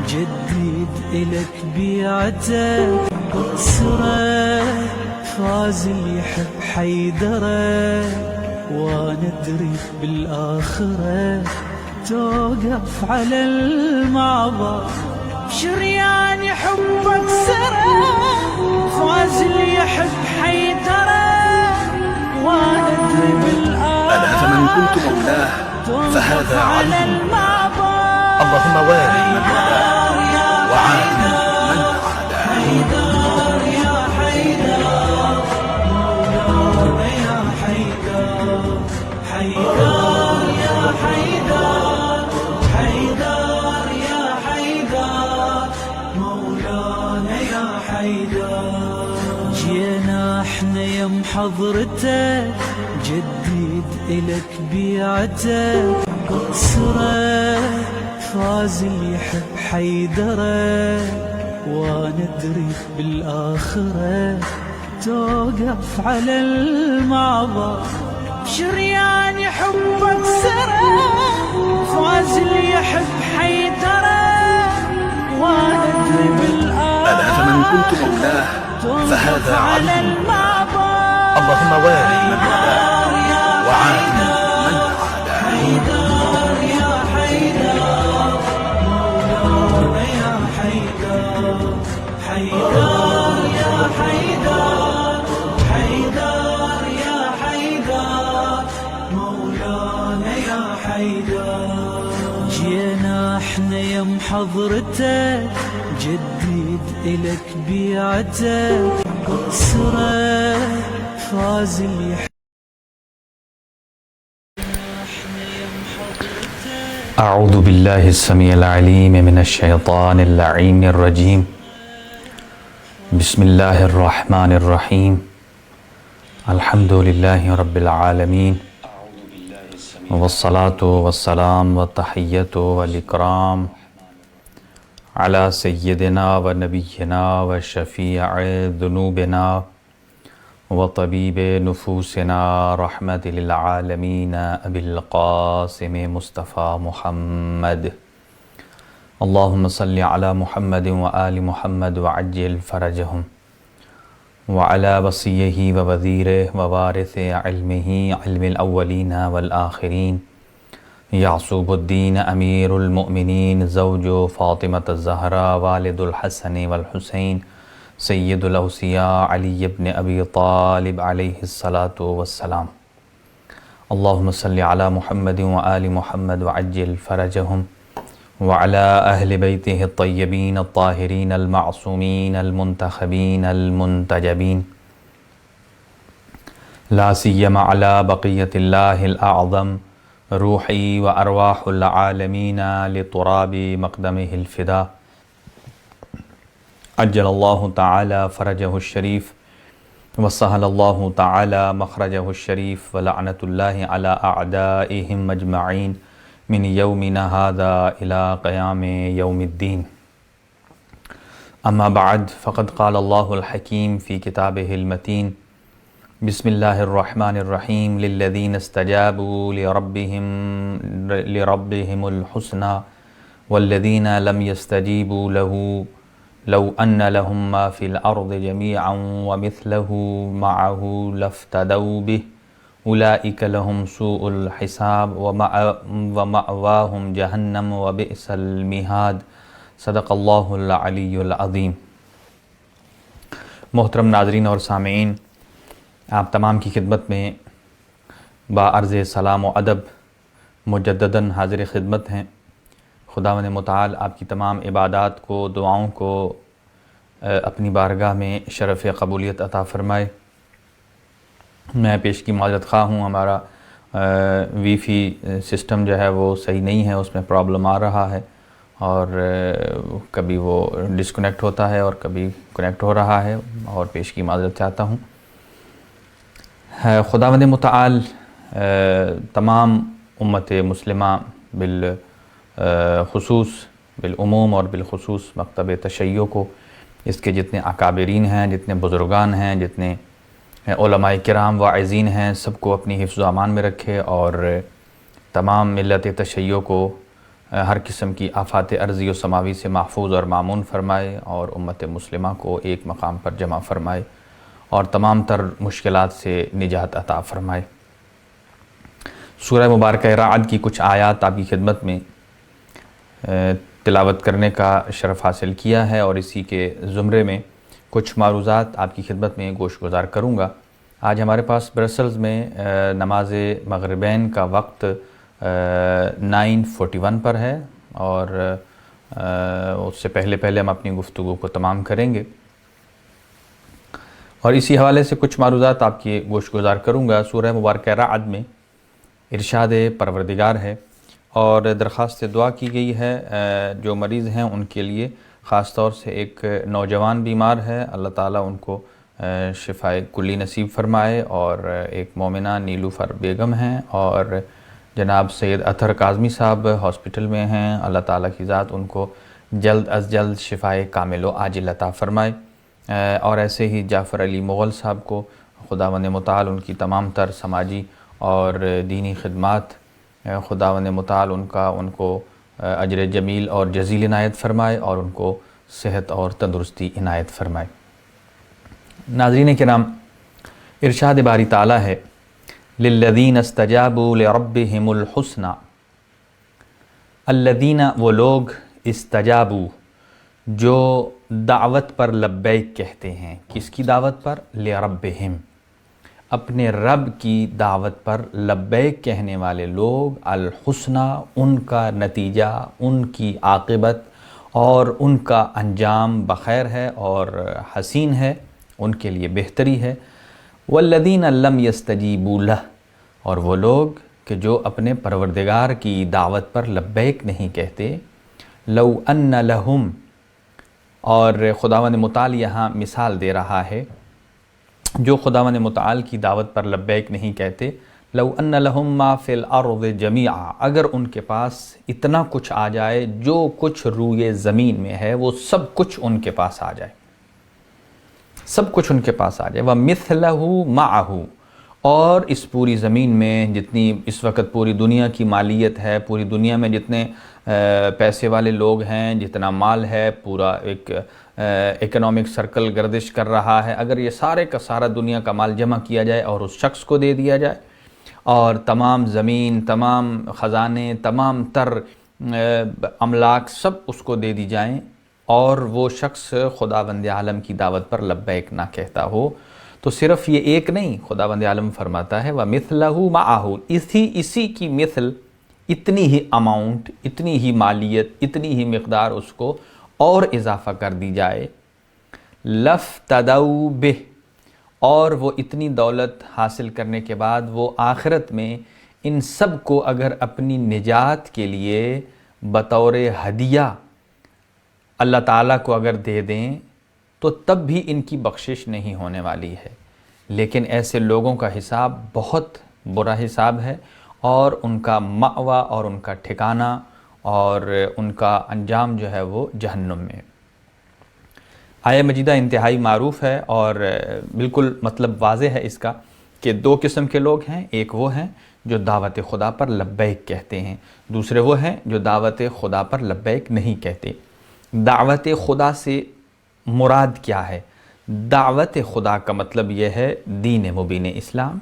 جدد إلك بيعتك واسرك، فاز اللي يحب حيدرك، وندري بالآخرة توقف على المعبر، شريان حبك سرك، فاز اللي يحب حيدرك، وندري بالآخرة أنا فمن كنت مولاه فهذا علي، اللهم والي من والاه وعادي من عاداه. حيدر يا حيدر مولانا يا حيدر، حيدر يا حيدر، حيدر يا حيدر مولانا يا حيدر. جينا احنا يم حضرتك، جدد إلك بيعتك واسرك، فاز اللي يحب حيدرك، وندري بالآخرة توقف على المعبر، شريان حبك سرك، فاز اللي يحب حيدرك، وندري بالآخرة أنا فمن كنت مولاه فهذا علي، اللهم والي من والاه وعادي من عاداه. حيدر يا حيدر مولانا يا حيدر، حيدر يا حيدر، حيدر يا حيدر مولانا يا حيدر. جينا احنا يم حضرتك، جدد إلك بيعتك واسرك، فاز اللي يحب. أعوذ بالله السميع العليم من الشيطان اللعين الرجيم. بسم الله الرحمن الرحيم. الحمد لله رب العالمين، والصلاة والسلام والتحية والإكرام على سيدنا ونبينا وشفيع ذنوبنا وطبيب نفوسنا رحمة للعالمين أبي القاسم مصطفى محمد. اللهم صل على محمد وآل محمد وعجل فرجهم، وعلى وصيه ووزيره ووارث علمه علم الأولين والآخرين يعصوب الدين أمير المؤمنين زوج فاطمة الزهراء والد الحسن والحسين سید الاوصیاء علی بن ابی طالب علیہ الصلاۃ والسلام. اللہم صلی علی محمد وآل محمد وعجل فرجهم، وعلى اہل بیتہ الطیبین الطاہرین المعصومین المنتخبین المنتجبین، لا سیما علی بقیۃ اللہ الاعظم روحی وارواح العالمین لتراب مقدمہ الفدا، عجل اللہ تعالی فرجہ الشریف وسہل اللہ تعالی مخرجہ الشریف، ولعنۃ اللہ علی اعدائہم اجمعین من یومنا ھذا الی قیام یوم الدین. اما بعد، فقد قال اللہ الحکیم فی کتابہ المتین. بسم اللہ الرحمن الرحیم. للذین استجابوا لربهم الحسنى والذین لم يستجیبوا له لو ان لهم ما في الارض جميعا ومثله معه لافتدوا به اولئك لهم سوء الحساب ومأواهم جہنم وبئس المہاد. صدق اللہ العلی العظیم. محترم ناظرین اور سامعین، آپ تمام کی خدمت میں بعرض سلام و ادب مجدداً حاضر خدمت ہیں. خداوند متعال آپ کی تمام عبادات کو، دعاؤں کو اپنی بارگاہ میں شرف قبولیت عطا فرمائے. میں پیش کی معذرت خواہ ہوں، ہمارا وی فی سسٹم جو ہے وہ صحیح نہیں ہے، اس میں پرابلم آ رہا ہے، اور کبھی وہ ڈسکنیکٹ ہوتا ہے اور کبھی کنیکٹ ہو رہا ہے، اور پیش کی معذرت چاہتا ہوں. خداوند متعال تمام امت مسلمہ بالخصوص بالعموم اور بالخصوص مکتب تشیع کو، اس کے جتنے اکابرین ہیں، جتنے بزرگان ہیں، جتنے علماء کرام واعظین ہیں، سب کو اپنی حفظ و امان میں رکھے، اور تمام ملت تشیع کو ہر قسم کی آفات ارضی و سماوی سے محفوظ اور مامون فرمائے، اور امت مسلمہ کو ایک مقام پر جمع فرمائے اور تمام تر مشکلات سے نجات عطا فرمائے۔ سورہ مبارکہ رعد کی کچھ آیات آپ کی خدمت میں تلاوت کرنے کا شرف حاصل کیا ہے، اور اسی کے زمرے میں کچھ معروضات آپ کی خدمت میں گوش گزار کروں گا۔ آج ہمارے پاس برسلز میں نماز مغربین کا وقت 9:41 پر ہے، اور اس سے پہلے ہم اپنی گفتگو کو تمام کریں گے، اور اسی حوالے سے کچھ معروضات آپ کی گوش گزار کروں گا۔ سورہ مبارکہ رعد میں ارشاد پروردگار ہے، اور درخواست دعا کی گئی ہے جو مریض ہیں ان کے لیے، خاص طور سے ایک نوجوان بیمار ہے، اللہ تعالیٰ ان کو شفائے کلی نصیب فرمائے، اور ایک مومنہ نیلوفر بیگم ہیں، اور جناب سید اطہر کاظمی صاحب ہاسپٹل میں ہیں، اللہ تعالیٰ کی ذات ان کو جلد از جلد شفائے کامل و عاجل عطا فرمائے، اور ایسے ہی جعفر علی مغل صاحب کو خداوند متعال ان کی تمام تر سماجی اور دینی خدمات خداوند متعال ان کو اجر جمیل اور جزیل عنایت فرمائے، اور ان کو صحت اور تندرستی عنایت فرمائے۔ ناظرین کرام، ارشاد باری تعالیٰ ہے للذین استجابوا لربہم الحسنی، الذین وہ لوگ استجابوا جو دعوت پر لبیک کہتے ہیں۔ کس کی دعوت پر؟ لربہم، اپنے رب کی دعوت پر لبیک کہنے والے لوگ، الحسنی ان کا نتیجہ، ان کی عاقبت اور ان کا انجام بخیر ہے اور حسین ہے، ان کے لیے بہتری ہے۔ والذین لم یستجیبوا لہ، اور وہ لوگ کہ جو اپنے پروردگار کی دعوت پر لبیک نہیں کہتے، لو ان لہم، اور خداوند متعال یہاں مثال دے رہا ہے جو خداوند متعال کی دعوت پر لبیک نہیں کہتے، لو ان لہم ما فی الارض جمیعا، اگر ان کے پاس اتنا کچھ آ جائے جو کچھ روئے زمین میں ہے وہ سب کچھ ان کے پاس آ جائے، سب کچھ ان کے پاس آ جائے، وَمِثْلَهُ مَعَهُ، اور اس پوری زمین میں جتنی اس وقت پوری دنیا کی مالیت ہے، پوری دنیا میں جتنے پیسے والے لوگ ہیں، جتنا مال ہے، پورا ایک اکنامک سرکل گردش کر رہا ہے، اگر یہ سارے کا سارا دنیا کا مال جمع کیا جائے اور اس شخص کو دے دیا جائے، اور تمام زمین، تمام خزانے، تمام تر املاک سب اس کو دے دی جائیں، اور وہ شخص خداوند عالم کی دعوت پر لبیک نہ کہتا ہو، تو صرف یہ ایک نہیں، خداوند عالم فرماتا ہے وَمِثْلَهُ مَعَهُ، اسی کی مثل، اتنی ہی اماؤنٹ، اتنی ہی مالیت، اتنی ہی مقدار اس کو اور اضافہ کر دی جائے، لَافْتَدَوْا بِهِ، اور وہ اتنی دولت حاصل کرنے کے بعد وہ آخرت میں ان سب کو اگر اپنی نجات کے لیے بطور ہدیہ اللہ تعالیٰ کو اگر دے دیں تو تب بھی ان کی بخشش نہیں ہونے والی ہے، لیکن ایسے لوگوں کا حساب بہت برا حساب ہے، اور ان کا مأویٰ اور ان کا ٹھکانہ اور ان کا انجام جو ہے وہ جہنم میں۔ آیہ مجیدہ انتہائی معروف ہے، اور بالکل مطلب واضح ہے اس کا کہ دو قسم کے لوگ ہیں، ایک وہ ہیں جو دعوت خدا پر لبیک کہتے ہیں، دوسرے وہ ہیں جو دعوت خدا پر لبیک نہیں کہتے۔ دعوت خدا سے مراد کیا ہے؟ دعوت خدا کا مطلب یہ ہے دین مبین اسلام،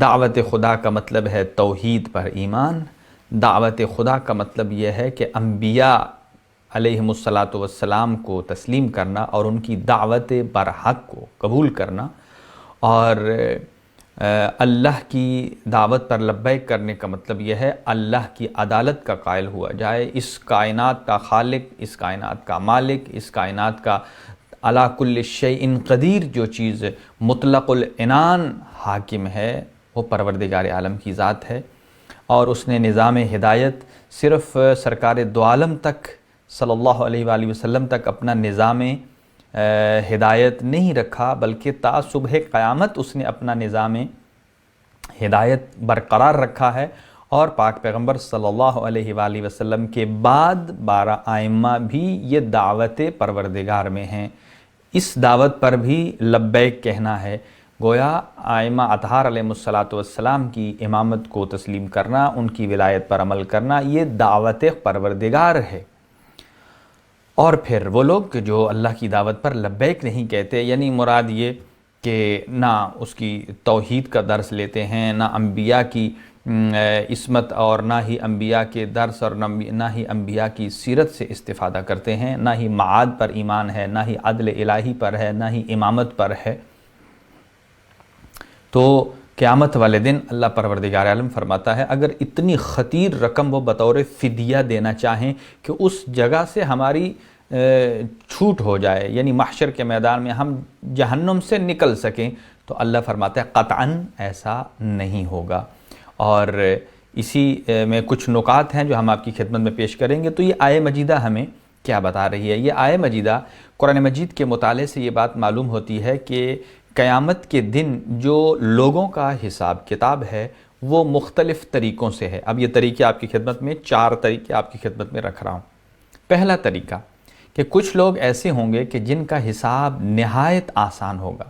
دعوت خدا کا مطلب ہے توحید پر ایمان، دعوت خدا کا مطلب یہ ہے کہ انبیاء علیہم السلام کو تسلیم کرنا اور ان کی دعوت برحق کو قبول کرنا، اور اللہ کی دعوت پر لبیک کرنے کا مطلب یہ ہے اللہ کی عدالت کا قائل ہوا جائے، اس کائنات کا خالق، اس کائنات کا مالک، اس کائنات کا علی کل شیء قدیر جو چیز مطلق العنان حاکم ہے وہ پروردگار عالم کی ذات ہے، اور اس نے نظام ہدایت صرف سرکار دو عالم تک صلی اللہ علیہ وآلہ وسلم تک اپنا نظام ہدایت نہیں رکھا، بلکہ تا صبح قیامت اس نے اپنا نظام ہدایت برقرار رکھا ہے، اور پاک پیغمبر صلی اللہ علیہ وآلہ وسلم کے بعد 12 ائمہ بھی یہ دعوت پروردگار میں ہیں، اس دعوت پر بھی لبیک کہنا ہے، گویا ائمہ اطہار علیہم الصلاۃ والسلام کی امامت کو تسلیم کرنا، ان کی ولایت پر عمل کرنا، یہ دعوت پروردگار ہے۔ اور پھر وہ لوگ جو اللہ کی دعوت پر لبیک نہیں کہتے، یعنی مراد یہ کہ نہ اس کی توحید کا درس لیتے ہیں، نہ انبیاء کی عصمت اور نہ ہی انبیاء کے درس اور نہ ہی انبیاء کی سیرت سے استفادہ کرتے ہیں، نہ ہی معاد پر ایمان ہے، نہ ہی عدل الہی پر ہے، نہ ہی امامت پر ہے، تو قیامت والے دن اللہ پروردگار عالم فرماتا ہے اگر اتنی خطیر رقم وہ بطور فدیہ دینا چاہیں کہ اس جگہ سے ہماری چھوٹ ہو جائے، یعنی محشر کے میدان میں ہم جہنم سے نکل سکیں، تو اللہ فرماتا ہے قطعاً ایسا نہیں ہوگا۔ اور اسی میں کچھ نکات ہیں جو ہم آپ کی خدمت میں پیش کریں گے۔ تو یہ آیہ مجیدہ ہمیں کیا بتا رہی ہے؟ یہ آیہ مجیدہ قرآن مجید کے مطالعے سے یہ بات معلوم ہوتی ہے کہ قیامت کے دن جو لوگوں کا حساب کتاب ہے وہ مختلف طریقوں سے ہے۔ اب یہ طریقے آپ کی خدمت میں 4 طریقے آپ کی خدمت میں رکھ رہا ہوں۔ پہلا طریقہ کہ کچھ لوگ ایسے ہوں گے کہ جن کا حساب نہایت آسان ہوگا،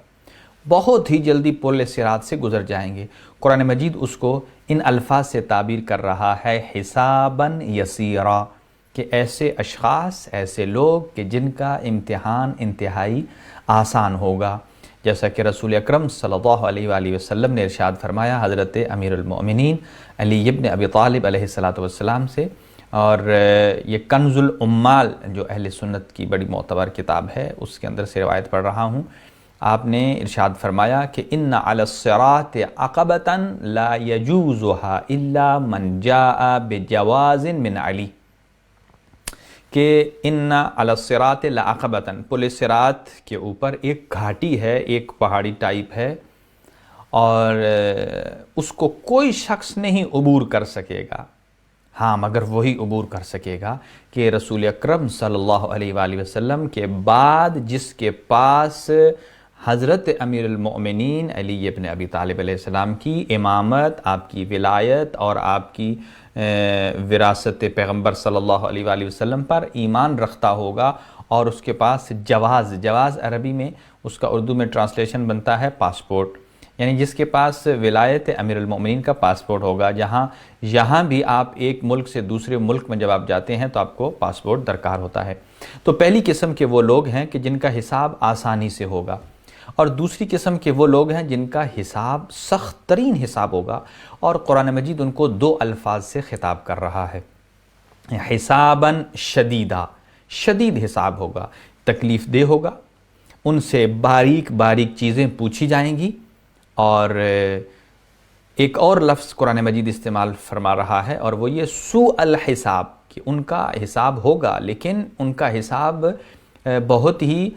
بہت ہی جلدی پل صراط سے گزر جائیں گے۔ قرآن مجید اس کو ان الفاظ سے تعبیر کر رہا ہے حساباً یسیرا، کہ ایسے اشخاص، ایسے لوگ کہ جن کا امتحان انتہائی آسان ہوگا، جیسا کہ رسول اکرم صلی اللہ علیہ وآلہ وسلم نے ارشاد فرمایا حضرت امیر المؤمنین علی ابن ابی طالب علیہ السلام سے، اور یہ کنز العمال جو اہل سنت کی بڑی معتبر کتاب ہے اس کے اندر سے روایت پڑھ رہا ہوں۔ آپ نے ارشاد فرمایا کہ ان علی الصراط عقبۃ لا یجوزها الا من جاء بجواز من علی، کہ ان علی الصراط لعقبۃ، پل صراط کے اوپر ایک گھاٹی ہے، ایک پہاڑی ٹائپ ہے، اور اس کو کوئی شخص نہیں عبور کر سکے گا، ہاں مگر وہی عبور کر سکے گا کہ رسول اکرم صلی اللہ علیہ وآلہ وسلم کے بعد جس کے پاس حضرت امیر المؤمنین علی ابن ابی طالب علیہ السلام کی امامت، آپ کی ولایت اور آپ کی وراثت پیغمبر صلی اللہ علیہ وآلہ وسلم پر ایمان رکھتا ہوگا، اور اس کے پاس جواز عربی میں اس کا اردو میں ٹرانسلیشن بنتا ہے پاسپورٹ، یعنی جس کے پاس ولایت امیر المؤمنین کا پاسپورٹ ہوگا، یہاں بھی آپ ایک ملک سے دوسرے ملک میں جب آپ جاتے ہیں تو آپ کو پاسپورٹ درکار ہوتا ہے۔ تو پہلی قسم کے وہ لوگ ہیں کہ جن کا حساب آسانی سے ہوگا، اور دوسری قسم کے وہ لوگ ہیں جن کا حساب سخت ترین حساب ہوگا، اور قرآن مجید ان کو 2 الفاظ سے خطاب کر رہا ہے، حساباً شدیدہ، شدید حساب ہوگا، تکلیف دہ ہوگا، ان سے باریک چیزیں پوچھی جائیں گی، اور ایک اور لفظ قرآن مجید استعمال فرما رہا ہے، اور وہ یہ سوء الحساب، کہ ان کا حساب ہوگا لیکن ان کا حساب بہت ہی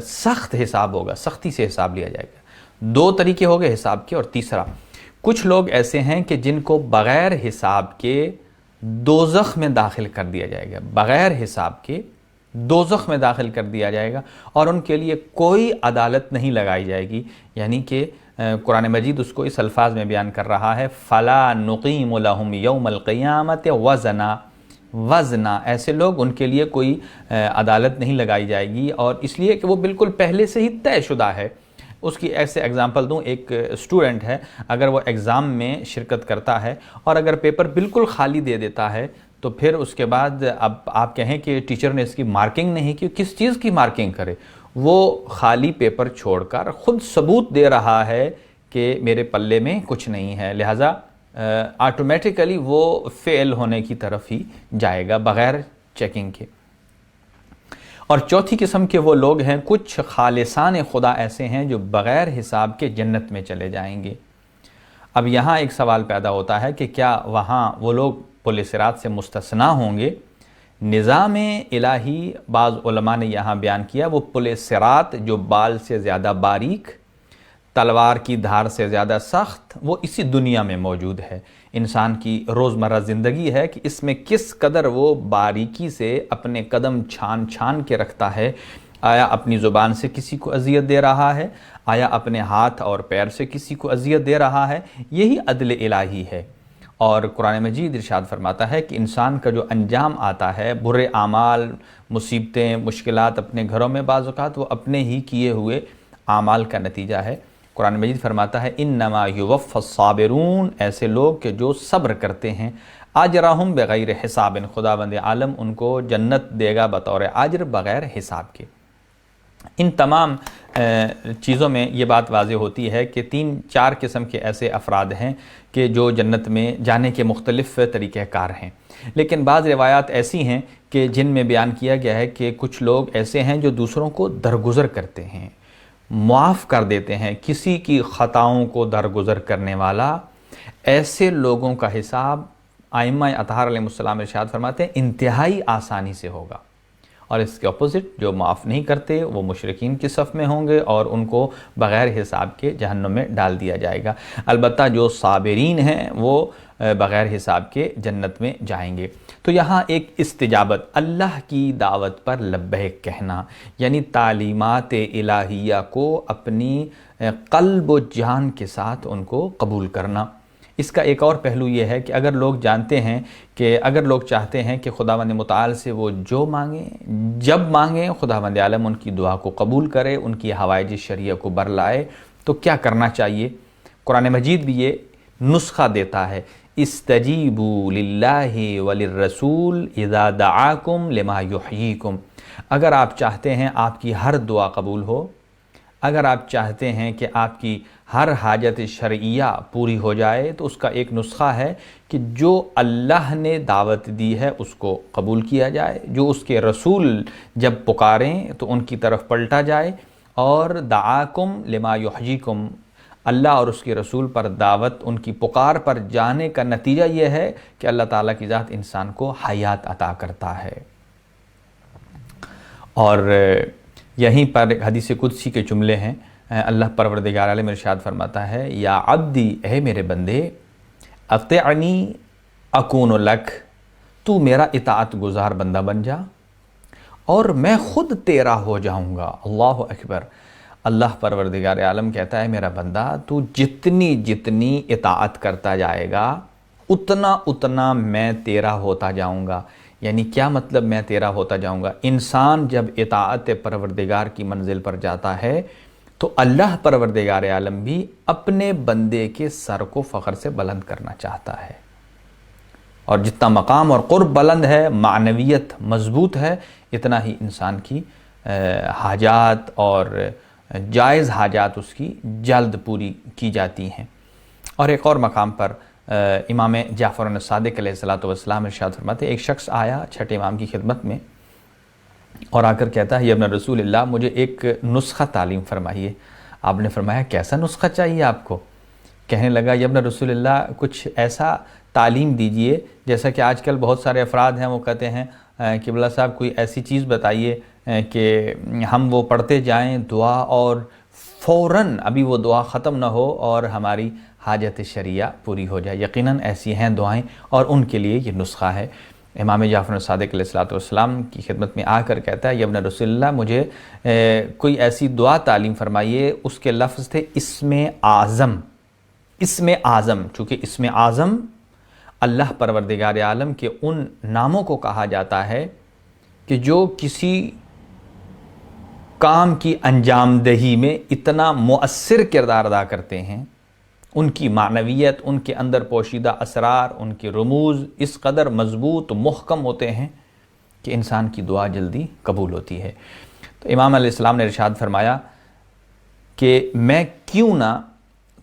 سخت حساب ہوگا، سختی سے حساب لیا جائے گا۔ 2 طریقے ہو گئے حساب کے، اور تیسرا کچھ لوگ ایسے ہیں کہ جن کو بغیر حساب کے دوزخ میں داخل کر دیا جائے گا، بغیر حساب کے دوزخ میں داخل کر دیا جائے گا، اور ان کے لیے کوئی عدالت نہیں لگائی جائے گی، یعنی کہ قرآن مجید اس کو اس الفاظ میں بیان کر رہا ہے فَلَا نُقِيمُ لَهُمْ يَوْمَ الْقِيَامَةِ وَزْنًا، ایسے لوگ ان کے لیے کوئی عدالت نہیں لگائی جائے گی، اور اس لیے کہ وہ بالکل پہلے سے ہی طے شدہ ہے۔ اس کی ایسے اگزامپل دوں، ایک اسٹوڈنٹ ہے، اگر وہ ایگزام میں شرکت کرتا ہے اور اگر پیپر بالکل خالی دے دیتا ہے، تو پھر اس کے بعد اب آپ کہیں کہ ٹیچر نے اس کی مارکنگ نہیں کی، کس چیز کی مارکنگ کرے؟ وہ خالی پیپر چھوڑ کر خود ثبوت دے رہا ہے کہ میرے پلے میں کچھ نہیں ہے، لہٰذا آٹومیٹیکلی وہ فیل ہونے کی طرف ہی جائے گا بغیر چیکنگ کے۔ اور چوتھی قسم کے وہ لوگ ہیں، کچھ خالصان خدا ایسے ہیں جو بغیر حساب کے جنت میں چلے جائیں گے۔ اب یہاں ایک سوال پیدا ہوتا ہے کہ کیا وہاں وہ لوگ پل صراط سے مستثنیٰ ہوں گے؟ نظام الہی بعض علماء نے یہاں بیان کیا، وہ پل صراط جو بال سے زیادہ باریک، تلوار کی دھار سے زیادہ سخت، وہ اسی دنیا میں موجود ہے۔ انسان کی روزمرہ زندگی ہے کہ اس میں کس قدر وہ باریکی سے اپنے قدم چھان کے رکھتا ہے، آیا اپنی زبان سے کسی کو اذیت دے رہا ہے، آیا اپنے ہاتھ اور پیر سے کسی کو اذیت دے رہا ہے، یہی عدل الہی ہے۔ اور قرآن مجید ارشاد فرماتا ہے کہ انسان کا جو انجام آتا ہے، برے اعمال، مصیبتیں، مشکلات اپنے گھروں میں بعض اوقات وہ اپنے ہی کیے ہوئے اعمال کا نتیجہ ہے۔ قرآن مجید فرماتا ہے انما یوفی الصابرون، ایسے لوگ کہ جو صبر کرتے ہیں، اجرہم بغیر حساب، خداوند عالم ان کو جنت دے گا بطور اجر بغیر حساب کے۔ ان تمام چیزوں میں یہ بات واضح ہوتی ہے کہ 3-4 قسم کے ایسے افراد ہیں کہ جو جنت میں جانے کے مختلف طریقہ کار ہیں، لیکن بعض روایات ایسی ہیں کہ جن میں بیان کیا گیا ہے کہ کچھ لوگ ایسے ہیں جو دوسروں کو درگزر کرتے ہیں، معاف کر دیتے ہیں، کسی کی خطاؤں کو درگزر کرنے والا، ایسے لوگوں کا حساب ائمہ اطہار علیہ السلام ارشاد فرماتے ہیں انتہائی آسانی سے ہوگا، اور اس کے اپوزٹ جو معاف نہیں کرتے وہ مشرکین کی صف میں ہوں گے اور ان کو بغیر حساب کے جہنم میں ڈال دیا جائے گا۔ البتہ جو صابرین ہیں وہ بغیر حساب کے جنت میں جائیں گے۔ تو یہاں ایک استجابت، اللہ کی دعوت پر لبیک کہنا، یعنی تعلیمات الہیہ کو اپنی قلب و جان کے ساتھ ان کو قبول کرنا۔ اس کا ایک اور پہلو یہ ہے کہ اگر لوگ جانتے ہیں کہ اگر لوگ چاہتے ہیں کہ خداوند متعال سے وہ جو مانگیں جب مانگیں خداوند عالم ان کی دعا کو قبول کرے، ان کی حوائج شرعیہ کو برلائے، تو کیا کرنا چاہیے؟ قرآن مجید بھی یہ نسخہ دیتا ہے، استجیبوا للہ وللرسول اذا دعاکم لما یحییکم۔ اگر آپ چاہتے ہیں آپ کی ہر دعا قبول ہو، اگر آپ چاہتے ہیں کہ آپ کی ہر حاجت شرعیہ پوری ہو جائے، تو اس کا ایک نسخہ ہے کہ جو اللہ نے دعوت دی ہے اس کو قبول کیا جائے، جو اس کے رسول جب پکاریں تو ان کی طرف پلٹا جائے، اور دعاکم لما یحییکم، اللہ اور اس کے رسول پر دعوت، ان کی پکار پر جانے کا نتیجہ یہ ہے کہ اللہ تعالیٰ کی ذات انسان کو حیات عطا کرتا ہے۔ اور یہیں پر حدیث قدسی کے جملے ہیں، اللہ پروردگار عالم ارشاد فرماتا ہے یا عبدی، اے میرے بندے، اطیعنی اکون لک، تو میرا اطاعت گزار بندہ بن جا اور میں خود تیرا ہو جاؤں گا۔ اللہ اکبر۔ اللہ پروردگار عالم کہتا ہے میرا بندہ تو جتنی اطاعت کرتا جائے گا اتنا میں تیرا ہوتا جاؤں گا۔ یعنی کیا مطلب میں تیرا ہوتا جاؤں گا؟ انسان جب اطاعت پروردگار کی منزل پر جاتا ہے تو اللہ پروردگار عالم بھی اپنے بندے کے سر کو فخر سے بلند کرنا چاہتا ہے، اور جتنا مقام اور قرب بلند ہے، معنویت مضبوط ہے، اتنا ہی انسان کی حاجات اور جائز حاجات اس کی جلد پوری کی جاتی ہیں۔ اور ایک اور مقام پر امام جعفر صادق علیہ السلام ارشاد فرماتے، ایک شخص آیا چھٹے امام کی خدمت میں اور آ کر کہتا ہے یا ابن رسول اللہ، مجھے ایک نسخہ تعلیم فرمائیے۔ آپ نے فرمایا کیسا نسخہ چاہیے آپ کو؟ کہنے لگا یا ابن رسول اللہ، کچھ ایسا تعلیم دیجئے جیسا کہ آج کل بہت سارے افراد ہیں وہ کہتے ہیں کہ قبلہ صاحب کوئی ایسی چیز بتائیے کہ ہم وہ پڑھتے جائیں دعا اور فوراً ابھی وہ دعا ختم نہ ہو اور ہماری حاجت شرعیہ پوری ہو جائے۔ یقیناً ایسی ہیں دعائیں اور ان کے لیے یہ نسخہ ہے۔ امام جعفر صادق علیہ السلام کی خدمت میں آ کر کہتا ہے یا ابن رسول اللہ، مجھے کوئی ایسی دعا تعلیم فرمائیے، اس کے لفظ تھے اسم اعظم۔ اسم اعظم، چونکہ اسم اعظم اللہ پروردگار عالم کے ان ناموں کو کہا جاتا ہے کہ جو کسی کام کی انجام دہی میں اتنا مؤثر کردار ادا کرتے ہیں، ان کی معنویت، ان کے اندر پوشیدہ اسرار، ان کے رموز اس قدر مضبوط محکم ہوتے ہیں کہ انسان کی دعا جلدی قبول ہوتی ہے۔ تو امام علیہ السلام نے ارشاد فرمایا کہ میں کیوں نہ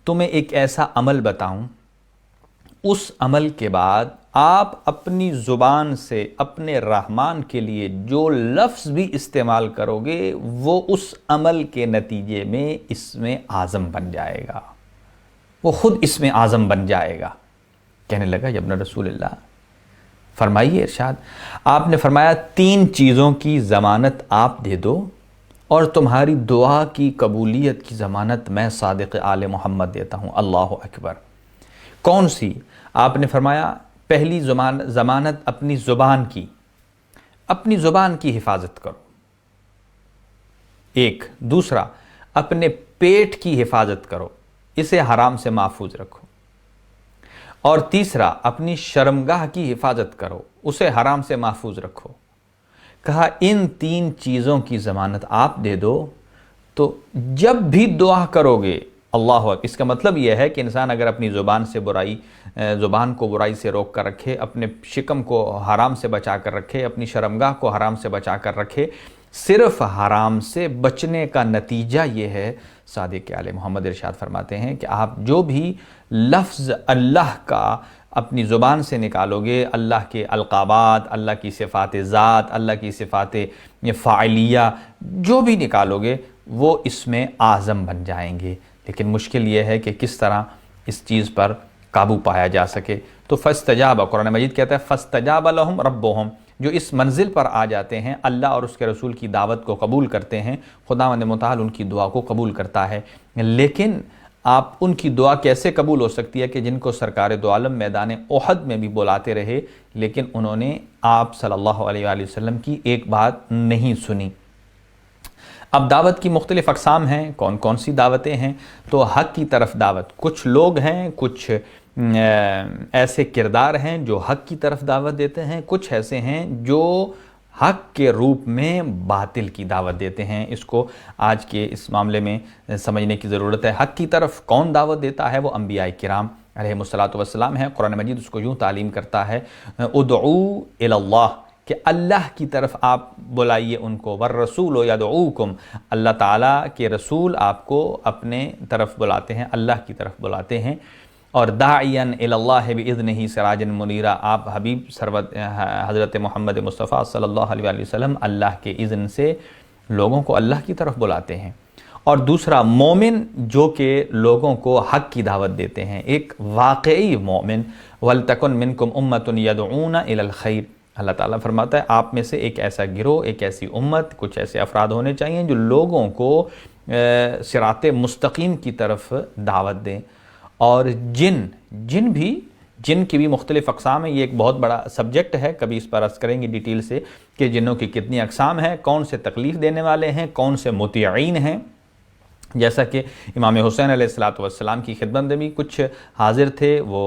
تمہیں ایک ایسا عمل بتاؤں، اس عمل کے بعد آپ اپنی زبان سے اپنے رحمان کے لیے جو لفظ بھی استعمال کرو گے وہ اس عمل کے نتیجے میں اسم اعظم بن جائے گا، وہ خود اسم اعظم بن جائے گا۔ کہنے لگا یا ابن رسول اللہ فرمائیے ارشاد۔ آپ نے فرمایا 3 چیزوں کی ضمانت آپ دے دو اور تمہاری دعا کی قبولیت کی ضمانت میں صادق آل محمد دیتا ہوں۔ اللہ اکبر۔ کون سی؟ آپ نے فرمایا پہلی ضمانت اپنی زبان کی، اپنی زبان کی حفاظت کرو، ایک۔ دوسرا اپنے پیٹ کی حفاظت کرو، اسے حرام سے محفوظ رکھو، اور تیسرا اپنی شرمگاہ کی حفاظت کرو، اسے حرام سے محفوظ رکھو۔ کہا ان 3 چیزوں کی ضمانت آپ دے دو تو جب بھی دعا کرو گے اللہ اکبر۔ اس کا مطلب یہ ہے کہ انسان اگر اپنی زبان کو برائی سے روک کر رکھے، اپنے شکم کو حرام سے بچا کر رکھے، اپنی شرمگاہ کو حرام سے بچا کر رکھے، صرف حرام سے بچنے کا نتیجہ یہ ہے، صادق آل محمد ارشاد فرماتے ہیں کہ آپ جو بھی لفظ اللہ کا اپنی زبان سے نکالو گے، اللہ کے القابات، اللہ کی صفات ذات، اللہ کی صفات فاعلیہ جو بھی نکالو گے وہ اس میں اعظم بن جائیں گے۔ لیکن مشکل یہ ہے کہ کس طرح اس چیز پر قابو پایا جا سکے۔ تو فاستجاب، قرآن مجید کہتا ہے فاستجاب لہم ربہم، جو اس منزل پر آ جاتے ہیں، اللہ اور اس کے رسول کی دعوت کو قبول کرتے ہیں، خداوند متعال ان کی دعا کو قبول کرتا ہے۔ لیکن آپ ان کی دعا کیسے قبول ہو سکتی ہے کہ جن کو سرکار دو عالم میدان احد میں بھی بلاتے رہے، لیکن انہوں نے آپ صلی اللہ علیہ وآلہ وسلم کی ایک بات نہیں سنی۔ اب دعوت کی مختلف اقسام ہیں، کون کون سی دعوتیں ہیں؟ تو حق کی طرف دعوت، کچھ لوگ ہیں، کچھ ایسے کردار ہیں جو حق کی طرف دعوت دیتے ہیں، کچھ ایسے ہیں جو حق کے روپ میں باطل کی دعوت دیتے ہیں۔ اس کو آج کے اس معاملے میں سمجھنے کی ضرورت ہے۔ حق کی طرف کون دعوت دیتا ہے؟ وہ انبیاء کرام علیہ الصلاۃ والسلام ہیں۔ قرآن مجید اس کو یوں تعلیم کرتا ہے، ادعو الی اللہ، کہ اللہ کی طرف آپ بلائیے ان کو، والرسول یدعوکم، اللہ تعالیٰ کے رسول آپ کو اپنے طرف بلاتے ہیں، اللہ کی طرف بلاتے ہیں۔ اور داعیاً الی اللہ باذنہ سراجا منیرا، آپ حبیب حضرت محمد مصطفیٰ صلی اللہ علیہ وآلہ وسلم اللہ کے اذن سے لوگوں کو اللہ کی طرف بلاتے ہیں۔ اور دوسرا مومن جو کہ لوگوں کو حق کی دعوت دیتے ہیں، ایک واقعی مومن، وَلْتَكُنْ مِنْكُمْ أُمَّةٌ يَدْعُونَ إِلَى الْخَيْرِ، اللہ تعالیٰ فرماتا ہے آپ میں سے ایک ایسا گروہ، ایک ایسی امت، کچھ ایسے افراد ہونے چاہیے جو لوگوں کو صراط مستقیم کی طرف دعوت دیں۔ اور جن کی بھی مختلف اقسام ہیں، یہ ایک بہت بڑا سبجیکٹ ہے، کبھی اس پر عرض کریں گے ڈیٹیل سے کہ جنوں کی کتنی اقسام ہیں، کون سے تکلیف دینے والے ہیں، کون سے مطیعین ہیں۔ جیسا کہ امام حسین علیہ السلام کی خدمت میں بھی کچھ حاضر تھے، وہ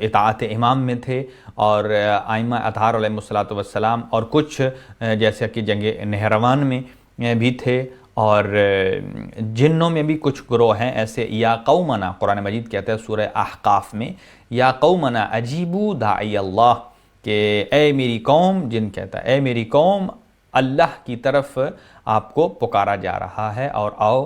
اطاعت امام میں تھے، اور ائمہ اطہار علیہ السلام، اور کچھ جیسا کہ جنگ نہروان میں بھی تھے، اور جنوں میں بھی کچھ گروہ ہیں ایسے۔ یا قومنا، قرآن مجید کہتا ہے سورہ احقاف میں، یا قومنا اجیبو داعی اللہ، کہ اے میری قوم، جن کہتا ہے اے میری قوم، اللہ کی طرف آپ کو پکارا جا رہا ہے اور آؤ۔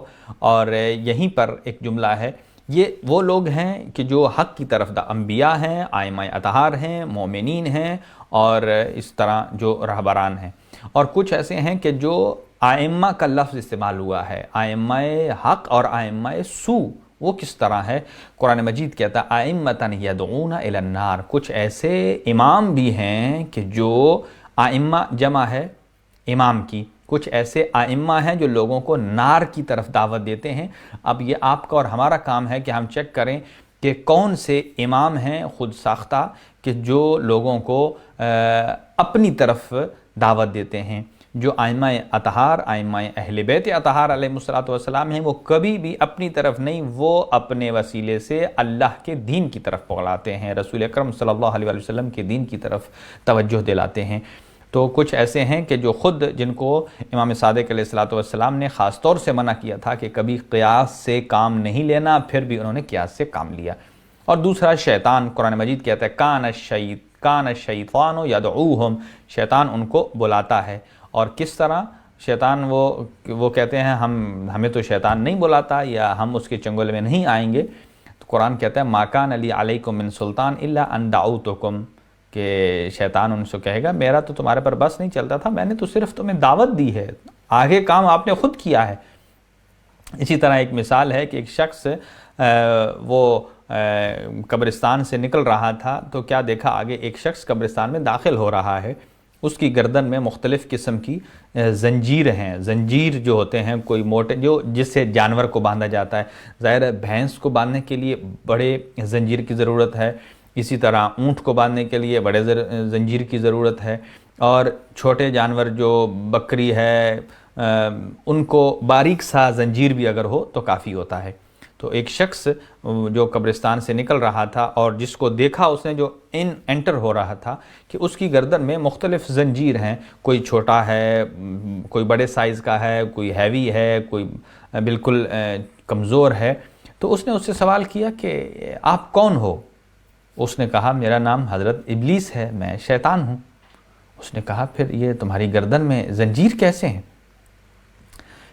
اور یہیں پر ایک جملہ ہے، یہ وہ لوگ ہیں کہ جو حق کی طرف انبیاء ہیں، ائمہ اطہار ہیں، مومنین ہیں، اور اس طرح جو رہبران ہیں۔ اور کچھ ایسے ہیں کہ جو ائمہ کا لفظ استعمال ہوا ہے، ائمہ حق اور ائمہ سو، وہ کس طرح ہے؟ قرآن مجید کہتا ہے ائمۃ یدعون الی النار، کچھ ایسے امام بھی ہیں کہ جو ائمہ جمع ہے امام کی، کچھ ایسے ائمہ ہیں جو لوگوں کو نار کی طرف دعوت دیتے ہیں۔ اب یہ آپ کا اور ہمارا کام ہے کہ ہم چیک کریں کہ کون سے امام ہیں خود ساختہ کہ جو لوگوں کو اپنی طرف دعوت دیتے ہیں۔ جو ائمہ اطہار، ائمہ اہل بیت اطہار علیہ السلام ہیں، وہ کبھی بھی اپنی طرف نہیں، وہ اپنے وسیلے سے اللہ کے دین کی طرف بلاتے ہیں، رسول اکرم صلی اللہ علیہ وسلم کے دین کی طرف توجہ دلاتے ہیں۔ تو کچھ ایسے ہیں کہ جو خود، جن کو امام صادق علیہ السلام نے خاص طور سے منع کیا تھا کہ کبھی قیاس سے کام نہیں لینا، پھر بھی انہوں نے قیاس سے کام لیا۔ اور دوسرا شیطان، قرآن مجید کہتا ہے کان الشیطان یدعوہم، شیطان ان کو بلاتا ہے۔ اور کس طرح شیطان، وہ کہتے ہیں ہمیں تو شیطان نہیں بلاتا، یا ہم اس کے چنگل میں نہیں آئیں گے۔ تو قرآن کہتا ہے ما کان لی علیکم من سلطان الا ان دعوتکم، کہ شیطان ان سے کہے گا میرا تو تمہارے پر بس نہیں چلتا تھا، میں نے تو صرف تمہیں دعوت دی ہے، آگے کام آپ نے خود کیا ہے۔ اسی طرح ایک مثال ہے کہ ایک شخص وہ قبرستان سے نکل رہا تھا، تو کیا دیکھا آگے ایک شخص قبرستان میں داخل ہو رہا ہے، اس کی گردن میں مختلف قسم کی زنجیر ہیں۔ زنجیر جو ہوتے ہیں کوئی موٹے، جس سے جانور کو باندھا جاتا ہے، ظاہر ہے بھینس کو باندھنے کے لیے بڑے زنجیر کی ضرورت ہے، اسی طرح اونٹ کو باندھنے کے لیے بڑے زنجیر کی ضرورت ہے، اور چھوٹے جانور جو بکری ہے ان کو باریک سا زنجیر بھی اگر ہو تو کافی ہوتا ہے۔ تو ایک شخص جو قبرستان سے نکل رہا تھا اور جس کو دیکھا اس نے، جو انٹر ہو رہا تھا، کہ اس کی گردن میں مختلف زنجیر ہیں، کوئی چھوٹا ہے، کوئی بڑے سائز کا ہے، کوئی ہیوی ہے، کوئی بالکل کمزور ہے۔ تو اس نے اس سے سوال کیا کہ آپ کون ہو؟ اس نے کہا میرا نام حضرت ابلیس ہے، میں شیطان ہوں۔ اس نے کہا پھر یہ تمہاری گردن میں زنجیر کیسے ہیں؟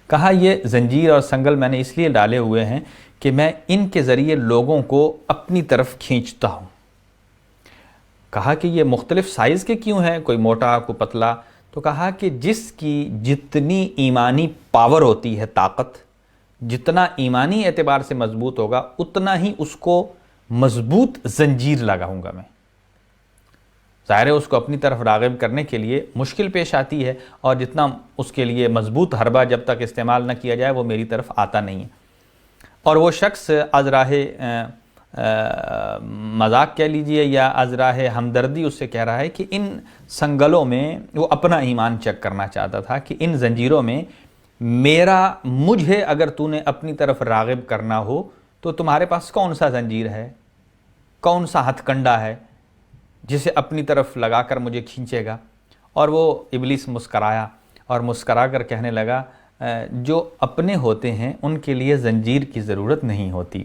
کہا یہ زنجیر اور سنگل میں نے اس لیے ڈالے ہوئے ہیں کہ میں ان کے ذریعے لوگوں کو اپنی طرف کھینچتا ہوں۔ کہا کہ یہ مختلف سائز کے کیوں ہیں، کوئی موٹا کوئی پتلا؟ تو کہا کہ جس کی جتنی ایمانی پاور ہوتی ہے، طاقت، جتنا ایمانی اعتبار سے مضبوط ہوگا اتنا ہی اس کو مضبوط زنجیر لگاؤں گا میں۔ ظاہر ہے اس کو اپنی طرف راغب کرنے کے لیے مشکل پیش آتی ہے، اور جتنا اس کے لیے مضبوط حربہ جب تک استعمال نہ کیا جائے وہ میری طرف آتا نہیں ہے۔ اور وہ شخص از راہ مذاق کہہ لیجئے یا از راہ ہمدردی اس سے کہہ رہا ہے کہ ان سنگلوں میں وہ اپنا ایمان چیک کرنا چاہتا تھا کہ ان زنجیروں میں مجھے اگر تو نے اپنی طرف راغب کرنا ہو تو تمہارے پاس کون سا زنجیر ہے، کون سا ہتھ کنڈا ہے جسے اپنی طرف لگا کر مجھے کھینچے گا؟ اور وہ ابلیس مسکرایا اور مسکرا کر کہنے لگا جو اپنے ہوتے ہیں ان کے لیے زنجیر کی ضرورت نہیں ہوتی۔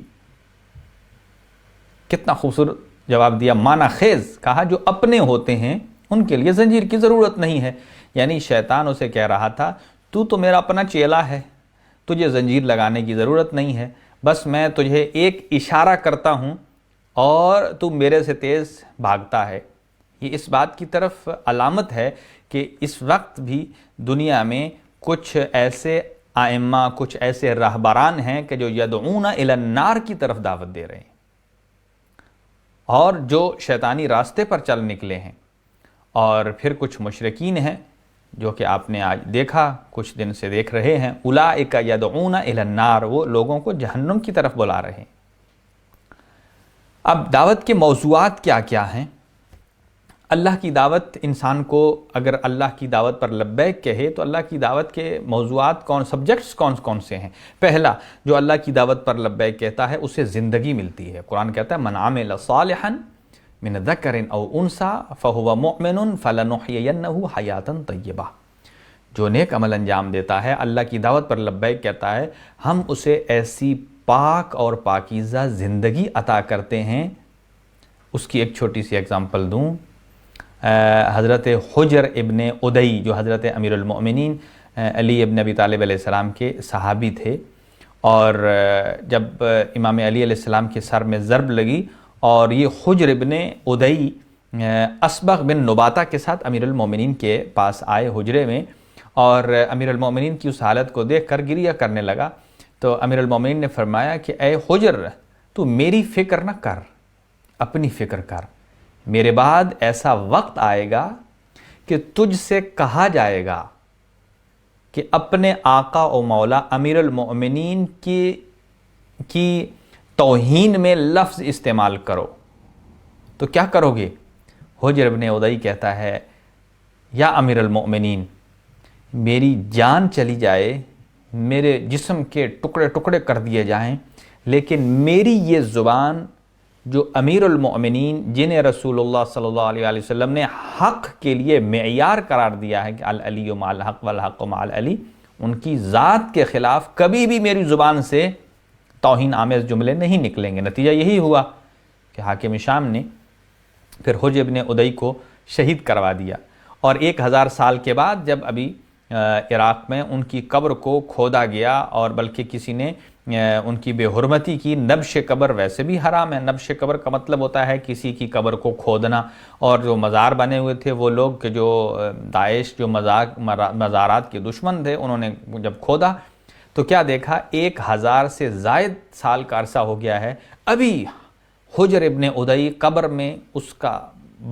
کتنا خوبصورت جواب دیا، معنی خیز کہا جو اپنے ہوتے ہیں ان کے لیے زنجیر کی ضرورت نہیں ہے۔ یعنی شیطان اسے کہہ رہا تھا تو میرا اپنا چیلا ہے، تجھے زنجیر لگانے کی ضرورت نہیں ہے، بس میں تجھے ایک اشارہ کرتا ہوں اور تو میرے سے تیز بھاگتا ہے۔ یہ اس بات کی طرف علامت ہے کہ اس وقت بھی دنیا میں کچھ ایسے ائمہ، کچھ ایسے رہبران ہیں کہ جو یدعون الی النار کی طرف دعوت دے رہے ہیں، اور جو شیطانی راستے پر چل نکلے ہیں۔ اور پھر کچھ مشرکین ہیں جو کہ آپ نے آج دیکھا، کچھ دن سے دیکھ رہے ہیں، اولئک یدعون الی النار، وہ لوگوں کو جہنم کی طرف بلا رہے ہیں۔ اب دعوت کے موضوعات کیا کیا ہیں؟ اللہ کی دعوت، انسان کو اگر اللہ کی دعوت پر لبیک کہے تو اللہ کی دعوت کے موضوعات سبجیکٹس کون سے ہیں؟ پہلا، جو اللہ کی دعوت پر لبیک کہتا ہے اسے زندگی ملتی ہے۔ قرآن کہتا ہے من عمل صالحا من ذکر او انثی فہو مؤمن فلنحیینہ حیاتا طیبہ، جو نیک عمل انجام دیتا ہے، اللہ کی دعوت پر لبیک کہتا ہے، ہم اسے ایسی پاک اور پاکیزہ زندگی عطا کرتے ہیں۔ اس کی ایک چھوٹی سی اگزامپل دوں، حضرت حجر ابن ادئی جو حضرت امیر المؤمنین علی ابن ابی طالب علیہ السلام کے صحابی تھے، اور جب امام علی علیہ السلام کے سر میں ضرب لگی اور یہ حجر ابن ادئی اسبغ بن نباتہ کے ساتھ امیر المؤمنین کے پاس آئے حجرے میں، اور امیر المؤمنین کی اس حالت کو دیکھ کر گریہ کرنے لگا، تو امیر المؤمنین نے فرمایا کہ اے حجر، تو میری فکر نہ کر، اپنی فکر کر، میرے بعد ایسا وقت آئے گا کہ تجھ سے کہا جائے گا کہ اپنے آقا و مولا امیر المؤمنین کی توہین میں لفظ استعمال کرو، تو کیا کرو گے؟ حجر ابن ادئی کہتا ہے یا امیر المؤمنین، میری جان چلی جائے، میرے جسم کے ٹکڑے ٹکڑے کر دیے جائیں، لیکن میری یہ زبان جو امیر المؤمنین جنہیں رسول اللہ صلی اللہ علیہ وسلم نے حق کے لیے معیار قرار دیا ہے کہ العلی مع الحق والحق مع العلی، ان کی ذات کے خلاف کبھی بھی میری زبان سے توہین آمیز جملے نہیں نکلیں گے۔ نتیجہ یہی ہوا کہ حاکم شام نے پھر حجر ابن ادئی کو شہید کروا دیا، اور 1000 سال کے بعد جب ابھی عراق میں ان کی قبر کو کھودا گیا، اور بلکہ کسی نے ان کی بے حرمتی کی، نبش قبر ویسے بھی حرام ہے، نبش قبر کا مطلب ہوتا ہے کسی کی قبر کو کھودنا، اور جو مزار بنے ہوئے تھے وہ لوگ کہ جو داعش جو مزارات کے دشمن تھے، انہوں نے جب کھودا تو کیا دیکھا، 1000 سے زائد سال کا عرصہ ہو گیا ہے، ابھی حجر ابن ادئی قبر میں اس کا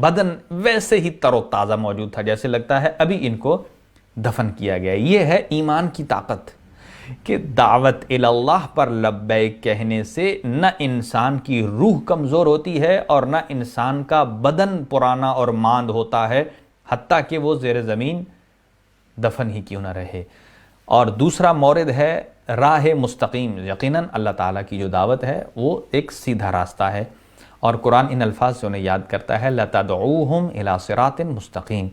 بدن ویسے ہی تر و تازہ موجود تھا، جیسے لگتا ہے ابھی ان کو دفن کیا گیا۔ یہ ہے ایمان کی طاقت کہ دعوت اللہ پر لبیک کہنے سے نہ انسان کی روح کمزور ہوتی ہے اور نہ انسان کا بدن پرانا اور ماند ہوتا ہے، حتیٰ کہ وہ زیر زمین دفن ہی کیوں نہ رہے۔ اور دوسرا مورد ہے راہ مستقیم۔ یقیناً اللہ تعالیٰ کی جو دعوت ہے وہ ایک سیدھا راستہ ہے، اور قرآن ان الفاظ سے انہیں یاد کرتا ہے لَتَدْعُوهُمْ إِلَى صِرَاطٍ مستقیم،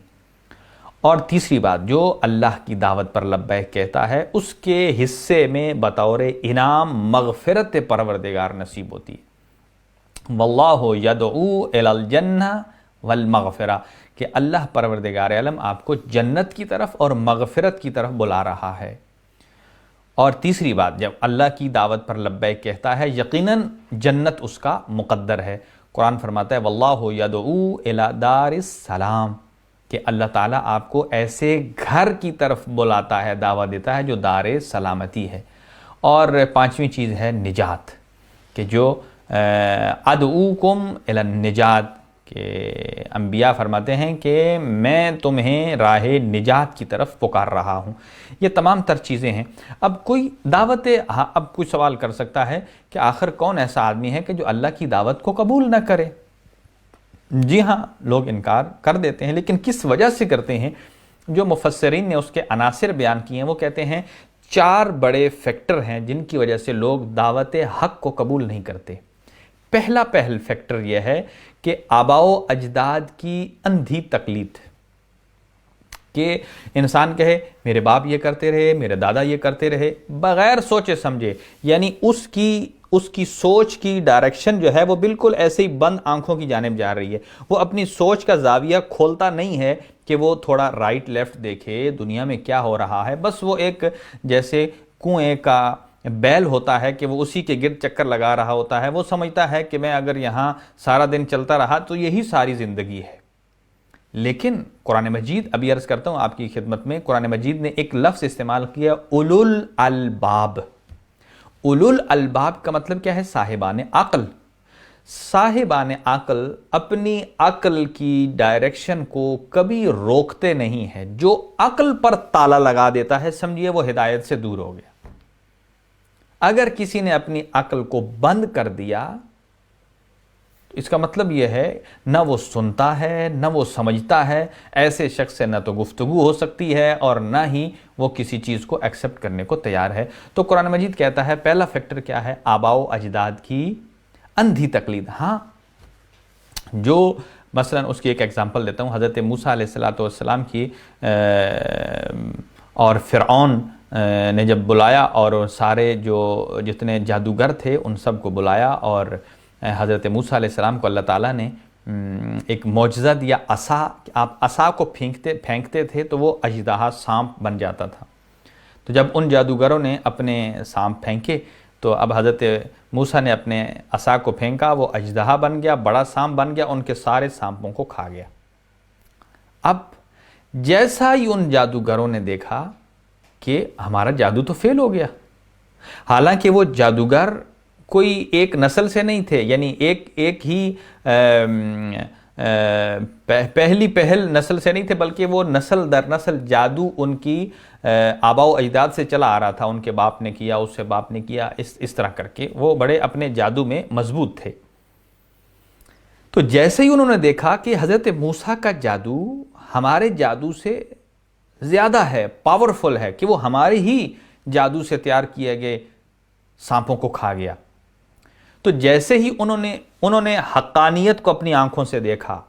اور تیسری بات، جو اللہ کی دعوت پر لبیک کہتا ہے اس کے حصے میں بطور انعام مغفرت پروردگار نصیب ہوتی ہے۔ واللہ یدعو الی الجنہ والمغفرہ، کہ اللہ پروردگار عالم آپ کو جنت کی طرف اور مغفرت کی طرف بلا رہا ہے۔ اور تیسری بات، جب اللہ کی دعوت پر لبیک کہتا ہے یقیناً جنت اس کا مقدر ہے۔ قرآن فرماتا ہے واللہ یدعو الی دار السلام، کہ اللہ تعالیٰ آپ کو ایسے گھر کی طرف بلاتا ہے، دعوت دیتا ہے جو دار سلامتی ہے۔ اور پانچویں چیز ہے نجات، کہ جو ادعوکم الی النجات، کہ انبیاء فرماتے ہیں کہ میں تمہیں راہ نجات کی طرف پکار رہا ہوں۔ یہ تمام تر چیزیں ہیں۔ اب کوئی اب کوئی سوال کر سکتا ہے کہ آخر کون ایسا آدمی ہے کہ جو اللہ کی دعوت کو قبول نہ کرے؟ جی ہاں، لوگ انکار کر دیتے ہیں، لیکن کس وجہ سے کرتے ہیں؟ جو مفسرین نے اس کے عناصر بیان کیے ہیں وہ کہتے ہیں 4 بڑے فیکٹر ہیں جن کی وجہ سے لوگ دعوت حق کو قبول نہیں کرتے۔ پہلا فیکٹر یہ ہے کہ آباء و اجداد کی اندھی تقلید، کہ انسان کہے میرے باپ یہ کرتے رہے، میرے دادا یہ کرتے رہے، بغیر سوچے سمجھے، یعنی اس کی سوچ کی ڈائریکشن جو ہے وہ بالکل ایسے ہی بند آنکھوں کی جانب جا رہی ہے۔ وہ اپنی سوچ کا زاویہ کھولتا نہیں ہے کہ وہ تھوڑا رائٹ لیفٹ دیکھے دنیا میں کیا ہو رہا ہے۔ بس وہ ایک جیسے کنویں کا بیل ہوتا ہے کہ وہ اسی کے گرد چکر لگا رہا ہوتا ہے، وہ سمجھتا ہے کہ میں اگر یہاں سارا دن چلتا رہا تو یہی ساری زندگی ہے۔ لیکن قرآن مجید، ابھی عرض کرتا ہوں آپ کی خدمت میں، قرآن مجید نے ایک لفظ استعمال کیا اولو الالباب۔ اولو الالباب کا مطلب کیا ہے؟ صاحبان عقل۔ صاحبان عقل اپنی عقل کی ڈائریکشن کو کبھی روکتے نہیں ہے۔ جو عقل پر تالا لگا دیتا ہے سمجھیے وہ ہدایت سے دور ہو گیا۔ اگر کسی نے اپنی عقل کو بند کر دیا تو اس کا مطلب یہ ہے نہ وہ سنتا ہے نہ وہ سمجھتا ہے، ایسے شخص سے نہ تو گفتگو ہو سکتی ہے اور نہ ہی وہ کسی چیز کو ایکسپٹ کرنے کو تیار ہے۔ تو قرآن مجید کہتا ہے پہلا فیکٹر کیا ہے؟ آباء و اجداد کی اندھی تقلید۔ ہاں، جو مثلا اس کی ایک ایگزامپل دیتا ہوں، حضرت موسیٰ علیہ السلام کی اور فرعون نے جب بلایا اور سارے جو جتنے جادوگر تھے ان سب کو بلایا، اور حضرت موسیٰ علیہ السلام کو اللہ تعالیٰ نے ایک معجزہ دیا، عصا۔ آپ عصا کو پھینکتے تھے تو وہ اژدہا سانپ بن جاتا تھا۔ تو جب ان جادوگروں نے اپنے سانپ پھینکے تو اب حضرت موسیٰ نے اپنے عصا کو پھینکا، وہ اژدہا بن گیا، بڑا سانپ بن گیا، ان کے سارے سانپوں کو کھا گیا۔ اب جیسا ہی ان جادوگروں نے دیکھا کہ ہمارا جادو تو فیل ہو گیا، حالانکہ وہ جادوگر کوئی ایک نسل سے نہیں تھے، یعنی ایک ہی پہل نسل سے نہیں تھے، بلکہ وہ نسل در نسل جادو ان کی آباء و اجداد سے چلا آ رہا تھا۔ ان کے باپ نے کیا، اس سے باپ نے کیا، اس طرح کر کے وہ بڑے اپنے جادو میں مضبوط تھے۔ تو جیسے ہی انہوں نے دیکھا کہ حضرت موسیٰ کا جادو ہمارے جادو سے زیادہ ہے، پاورفل ہے، کہ وہ ہمارے ہی جادو سے تیار کیے گئے سانپوں کو کھا گیا، تو جیسے ہی انہوں نے حقانیت کو اپنی آنکھوں سے دیکھا،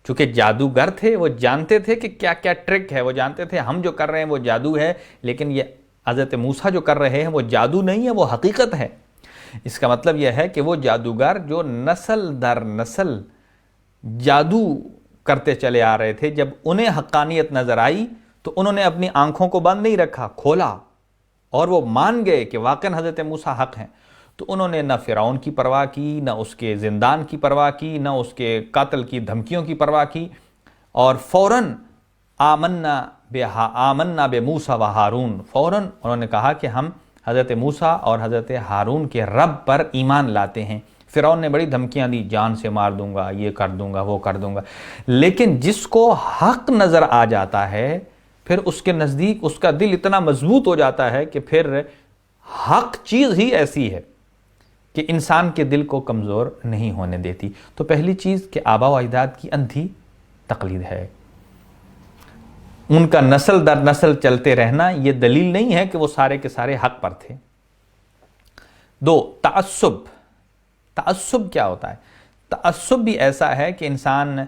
چونکہ جادوگر تھے، وہ جانتے تھے کہ کیا کیا ٹرک ہے، وہ جانتے تھے ہم جو کر رہے ہیں وہ جادو ہے، لیکن یہ حضرت موسیٰ جو کر رہے ہیں وہ جادو نہیں ہے، وہ حقیقت ہے۔ اس کا مطلب یہ ہے کہ وہ جادوگر جو نسل در نسل جادو کرتے چلے آ رہے تھے، جب انہیں حقانیت نظر آئی تو انہوں نے اپنی آنکھوں کو بند نہیں رکھا، کھولا، اور وہ مان گئے کہ واقعاً حضرت موسیٰ حق ہیں۔ تو انہوں نے نہ فرعون کی پرواہ کی، نہ اس کے زندان کی پرواہ کی، نہ اس کے قاتل کی دھمکیوں کی پرواہ کی، اور فوراً آمنا بموسیٰ و ہارون، فوراً انہوں نے کہا کہ ہم حضرت موسیٰ اور حضرت ہارون کے رب پر ایمان لاتے ہیں۔ فرعون نے بڑی دھمکیاں دی، جان سے مار دوں گا، یہ کر دوں گا، وہ کر دوں گا، لیکن جس کو حق نظر آ جاتا ہے پھر اس کے نزدیک اس کا دل اتنا مضبوط ہو جاتا ہے کہ پھر حق چیز ہی ایسی ہے کہ انسان کے دل کو کمزور نہیں ہونے دیتی۔ تو پہلی چیز کہ آباء و اجداد کی اندھی تقلید ہے، ان کا نسل در نسل چلتے رہنا یہ دلیل نہیں ہے کہ وہ سارے کے سارے حق پر تھے۔ 2، تعصب۔ تعصب کیا ہوتا ہے؟ تعصب بھی ایسا ہے کہ انسان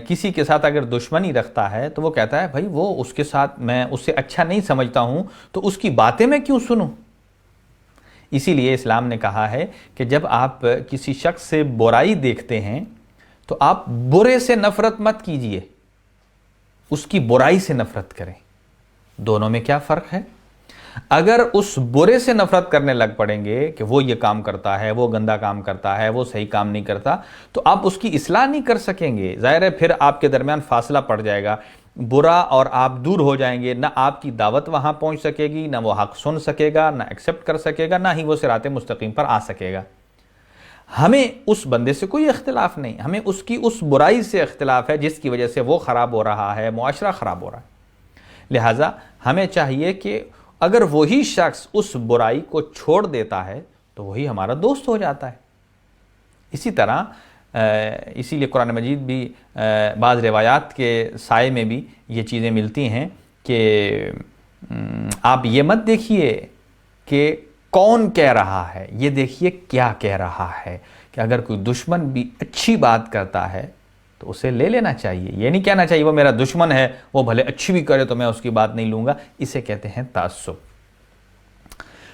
کسی کے ساتھ اگر دشمنی رکھتا ہے تو وہ کہتا ہے بھائی وہ اس کے ساتھ میں اسے اچھا نہیں سمجھتا ہوں تو اس کی باتیں میں کیوں سنوں. اسی لیے اسلام نے کہا ہے کہ جب آپ کسی شخص سے برائی دیکھتے ہیں تو آپ برے سے نفرت مت کیجئے، اس کی برائی سے نفرت کریں. دونوں میں کیا فرق ہے؟ اگر اس برے سے نفرت کرنے لگ پڑیں گے کہ وہ یہ کام کرتا ہے، وہ گندا کام کرتا ہے، وہ صحیح کام نہیں کرتا، تو آپ اس کی اصلاح نہیں کر سکیں گے. ظاہر ہے پھر آپ کے درمیان فاصلہ پڑ جائے گا، برا اور آپ دور ہو جائیں گے. نہ آپ کی دعوت وہاں پہنچ سکے گی، نہ وہ حق سن سکے گا، نہ ایکسیپٹ کر سکے گا، نہ ہی وہ صراط مستقیم پر آ سکے گا. ہمیں اس بندے سے کوئی اختلاف نہیں، ہمیں اس کی اس برائی سے اختلاف ہے جس کی وجہ سے وہ خراب ہو رہا ہے، معاشرہ خراب ہو رہا ہے. لہٰذا ہمیں چاہیے کہ اگر وہی شخص اس برائی کو چھوڑ دیتا ہے تو وہی ہمارا دوست ہو جاتا ہے. اسی طرح اسی لیے قرآن مجید بھی بعض روایات کے سائے میں بھی یہ چیزیں ملتی ہیں کہ آپ یہ مت دیکھیے کہ کون کہہ رہا ہے، یہ دیکھیے کیا کہہ رہا ہے. کہ اگر کوئی دشمن بھی اچھی بات کرتا ہے تو اسے لے لینا چاہیے. یہ نہیں کہنا چاہیے وہ میرا دشمن ہے، وہ بھلے اچھی بھی کرے تو میں اس کی بات نہیں لوں گا. اسے کہتے ہیں تعصب.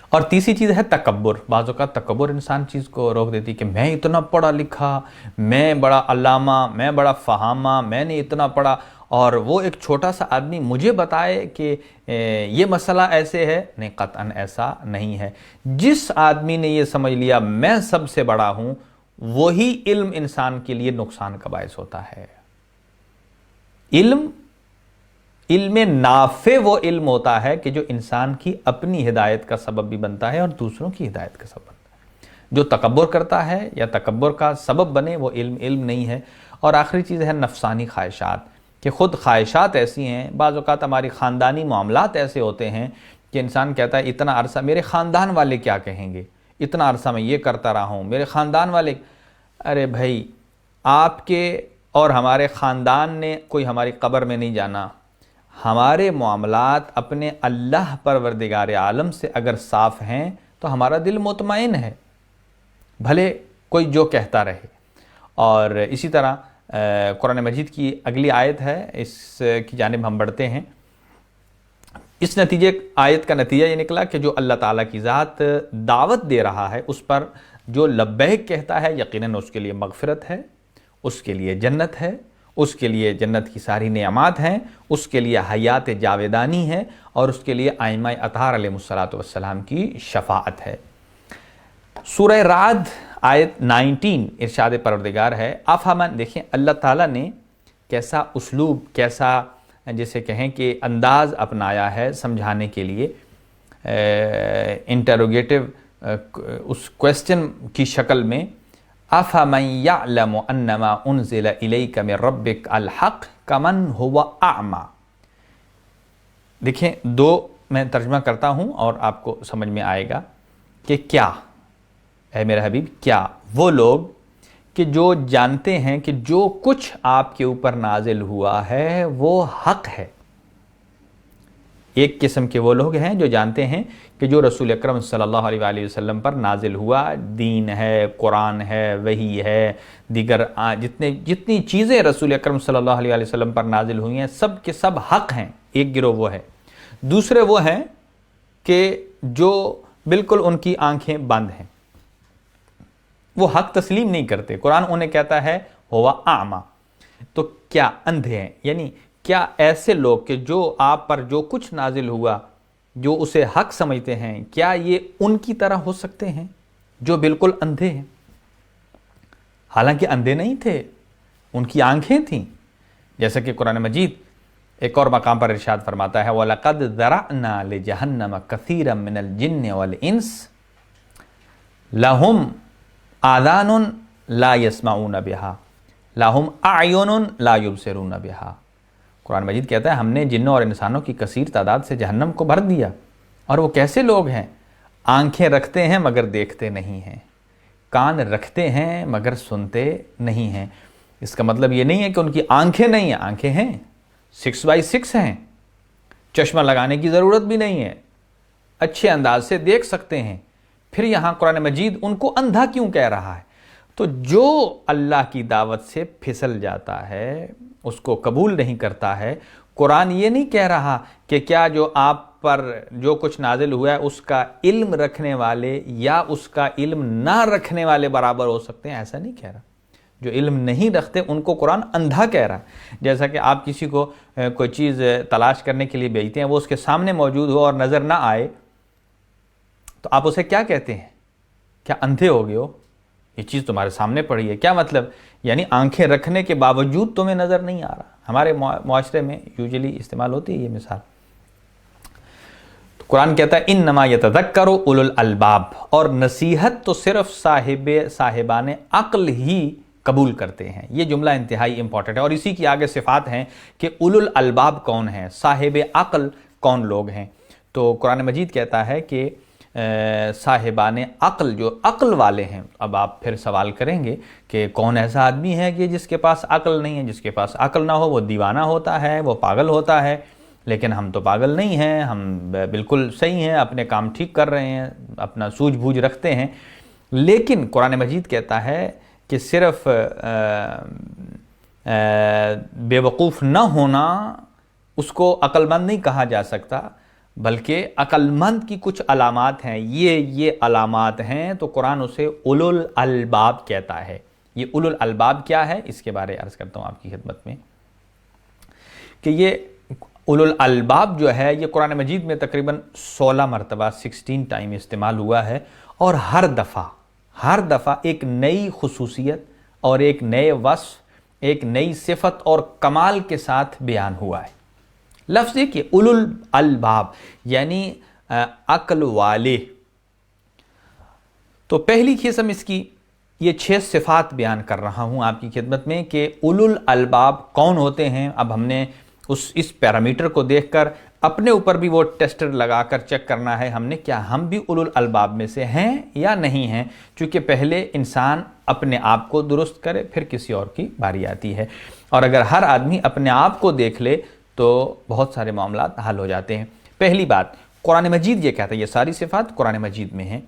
اور تیسری چیز ہے تکبر. بعض اوقات تکبر انسان چیز کو روک دیتی کہ میں اتنا پڑھا لکھا، میں بڑا علامہ، میں بڑا فہامہ، میں نے اتنا پڑھا، اور وہ ایک چھوٹا سا آدمی مجھے بتائے کہ یہ مسئلہ ایسے ہے. نہیں، قطعاً ایسا نہیں ہے. جس آدمی نے یہ سمجھ لیا میں سب سے بڑا ہوں، وہی علم انسان کے لیے نقصان کا باعث ہوتا ہے. علم نافع وہ علم ہوتا ہے کہ جو انسان کی اپنی ہدایت کا سبب بھی بنتا ہے اور دوسروں کی ہدایت کا سبب بنتا ہے. جو تکبر کرتا ہے یا تکبر کا سبب بنے وہ علم نہیں ہے. اور آخری چیز ہے نفسانی خواہشات، کہ خود خواہشات ایسی ہیں. بعض اوقات ہماری خاندانی معاملات ایسے ہوتے ہیں کہ انسان کہتا ہے اتنا عرصہ میرے خاندان والے کیا کہیں گے، اتنا عرصہ میں یہ کرتا رہا ہوں، میرے خاندان والے. ارے بھائی، آپ کے اور ہمارے خاندان نے کوئی ہماری قبر میں نہیں جانا. ہمارے معاملات اپنے اللہ پروردگار عالم سے اگر صاف ہیں تو ہمارا دل مطمئن ہے، بھلے کوئی جو کہتا رہے. اور اسی طرح قرآن مجید کی اگلی آیت ہے، اس کی جانب ہم بڑھتے ہیں. اس آیت کا نتیجہ یہ نکلا کہ جو اللہ تعالیٰ کی ذات دعوت دے رہا ہے اس پر جو لبیک کہتا ہے، یقیناً اس کے لیے مغفرت ہے، اس کے لیے جنت ہے، اس کے لیے جنت کی ساری نعمات ہیں، اس کے لیے حیات جاویدانی ہے، اور اس کے لیے ائمہ اطہار علیہ السلام کی شفاعت ہے. سورہ رعد آیت 19 ارشاد پروردگار ہے. افہمن، دیکھیں اللہ تعالیٰ نے کیسا اسلوب، کیسا جیسے کہیں کہ انداز اپنایا ہے سمجھانے کے لیے. انٹروگیٹو اس کویسچن کی شکل میں، افمن یعلم انما انزل الیک من ربک الحق کمن هو اعمی. دیکھیں دو میں ترجمہ کرتا ہوں اور آپ کو سمجھ میں آئے گا کہ کیا، اے میرے حبیب، کیا وہ لوگ کہ جو جانتے ہیں کہ جو کچھ آپ کے اوپر نازل ہوا ہے وہ حق ہے. ایک قسم کے وہ لوگ ہیں جو جانتے ہیں کہ جو رسول اکرم صلی اللہ علیہ وآلہ وسلم پر نازل ہوا دین ہے، قرآن ہے، وحی ہے، دیگر جتنی چیزیں رسول اکرم صلی اللہ علیہ وآلہ وسلم پر نازل ہوئی ہیں سب کے سب حق ہیں. ایک گروہ وہ ہے. دوسرے وہ ہیں کہ جو بالکل ان کی آنکھیں بند ہیں، وہ حق تسلیم نہیں کرتے. قرآن انہیں کہتا ہے ہوا اعمی. تو کیا اندھے ہیں؟ یعنی کیا ایسے لوگ کہ جو آپ پر جو کچھ نازل ہوا جو اسے حق سمجھتے ہیں، کیا یہ ان کی طرح ہو سکتے ہیں جو بالکل اندھے ہیں؟ حالانکہ اندھے نہیں تھے، ان کی آنکھیں تھیں. جیسا کہ قرآن مجید ایک اور مقام پر ارشاد فرماتا ہے وَلَقَدْ ذَرَعْنَا لِجَهَنَّمَ كَثِيرًا مِّنَ الْجِنِّ وَالْإِنسِ لَهُمْ آذَانٌ لَا يَسْمَعُونَ بِهَا لَهُمْ أَعْيُنٌ لَا يُبْصِرُونَ بِهَا. قرآن مجید کہتا ہے ہم نے جنوں اور انسانوں کی کثیر تعداد سے جہنم کو بھر دیا. اور وہ کیسے لوگ ہیں؟ آنکھیں رکھتے ہیں مگر دیکھتے نہیں ہیں، کان رکھتے ہیں مگر سنتے نہیں ہیں. اس کا مطلب یہ نہیں ہے کہ ان کی آنکھیں نہیں ہیں، آنکھیں ہیں، 6x6 ہیں، چشمہ لگانے کی ضرورت بھی نہیں ہے، اچھے انداز سے دیکھ سکتے ہیں. پھر یہاں قرآن مجید ان کو اندھا کیوں کہہ رہا ہے؟ تو جو اللہ کی دعوت سے پھسل جاتا ہے، اس کو قبول نہیں کرتا ہے، قرآن یہ نہیں کہہ رہا کہ کیا جو آپ پر جو کچھ نازل ہوا ہے اس کا علم رکھنے والے یا اس کا علم نہ رکھنے والے برابر ہو سکتے ہیں، ایسا نہیں کہہ رہا۔ جو علم نہیں رکھتے ان کو قرآن اندھا کہہ رہا ہے۔ جیسا کہ آپ کسی کو کوئی چیز تلاش کرنے کے لیے بھیجتے ہیں، وہ اس کے سامنے موجود ہو اور نظر نہ آئے تو آپ اسے کیا کہتے ہیں؟ کیا اندھے ہو گئے ہو؟ یہ چیز تمہارے سامنے پڑی ہے۔ کیا مطلب؟ یعنی آنکھیں رکھنے کے باوجود تمہیں نظر نہیں آ رہا۔ ہمارے معاشرے میں یوزلی استعمال ہوتی ہے یہ مثال۔ تو قرآن کہتا ہے انما یتذکر اولو الالباب، اور نصیحت تو صرف صاحبان عقل ہی قبول کرتے ہیں۔ یہ جملہ انتہائی امپورٹنٹ ہے، اور اسی کی آگے صفات ہیں کہ اولو الالباب کون ہیں، صاحب عقل کون لوگ ہیں۔ تو قرآن مجید کہتا ہے کہ صاحبان عقل، جو عقل والے ہیں۔ اب آپ پھر سوال کریں گے کہ کون ایسا آدمی ہے کہ جس کے پاس عقل نہیں ہے؟ جس کے پاس عقل نہ ہو وہ دیوانہ ہوتا ہے، وہ پاگل ہوتا ہے۔ لیکن ہم تو پاگل نہیں ہیں، ہم بالکل صحیح ہیں، اپنے کام ٹھیک کر رہے ہیں، اپنا سوجھ بوجھ رکھتے ہیں۔ لیکن قرآن مجید کہتا ہے کہ صرف بے وقوف نہ ہونا اس کو عقل مند نہیں کہا جا سکتا، بلکہ عقل مند کی کچھ علامات ہیں، یہ علامات ہیں، تو قرآن اسے اولو الالباب کہتا ہے۔ یہ اولو الالباب کیا ہے، اس کے بارے عرض کرتا ہوں آپ کی خدمت میں کہ یہ اولو الالباب جو ہے یہ قرآن مجید میں تقریباً 16 مرتبہ 16 ٹائم استعمال ہوا ہے، اور ہر دفعہ ایک نئی خصوصیت اور ایک نئے وصف، ایک نئی صفت اور کمال کے ساتھ بیان ہوا ہے۔ لفظ یہ کہ اولو الالباب یعنی عقل والے۔ تو پہلی قسم اس کی یہ 6 صفات بیان کر رہا ہوں آپ کی خدمت میں کہ اولو الالباب کون ہوتے ہیں۔ اب ہم نے اس پیرامیٹر کو دیکھ کر اپنے اوپر بھی وہ ٹیسٹر لگا کر چیک کرنا ہے کیا ہم بھی اولو الالباب میں سے ہیں یا نہیں ہیں، چونکہ پہلے انسان اپنے آپ کو درست کرے پھر کسی اور کی باری آتی ہے، اور اگر ہر آدمی اپنے آپ کو دیکھ لے تو بہت سارے معاملات حل ہو جاتے ہیں۔ پہلی بات، قرآن مجید یہ کہتا ہے، یہ ساری صفات قرآن مجید میں ہیں۔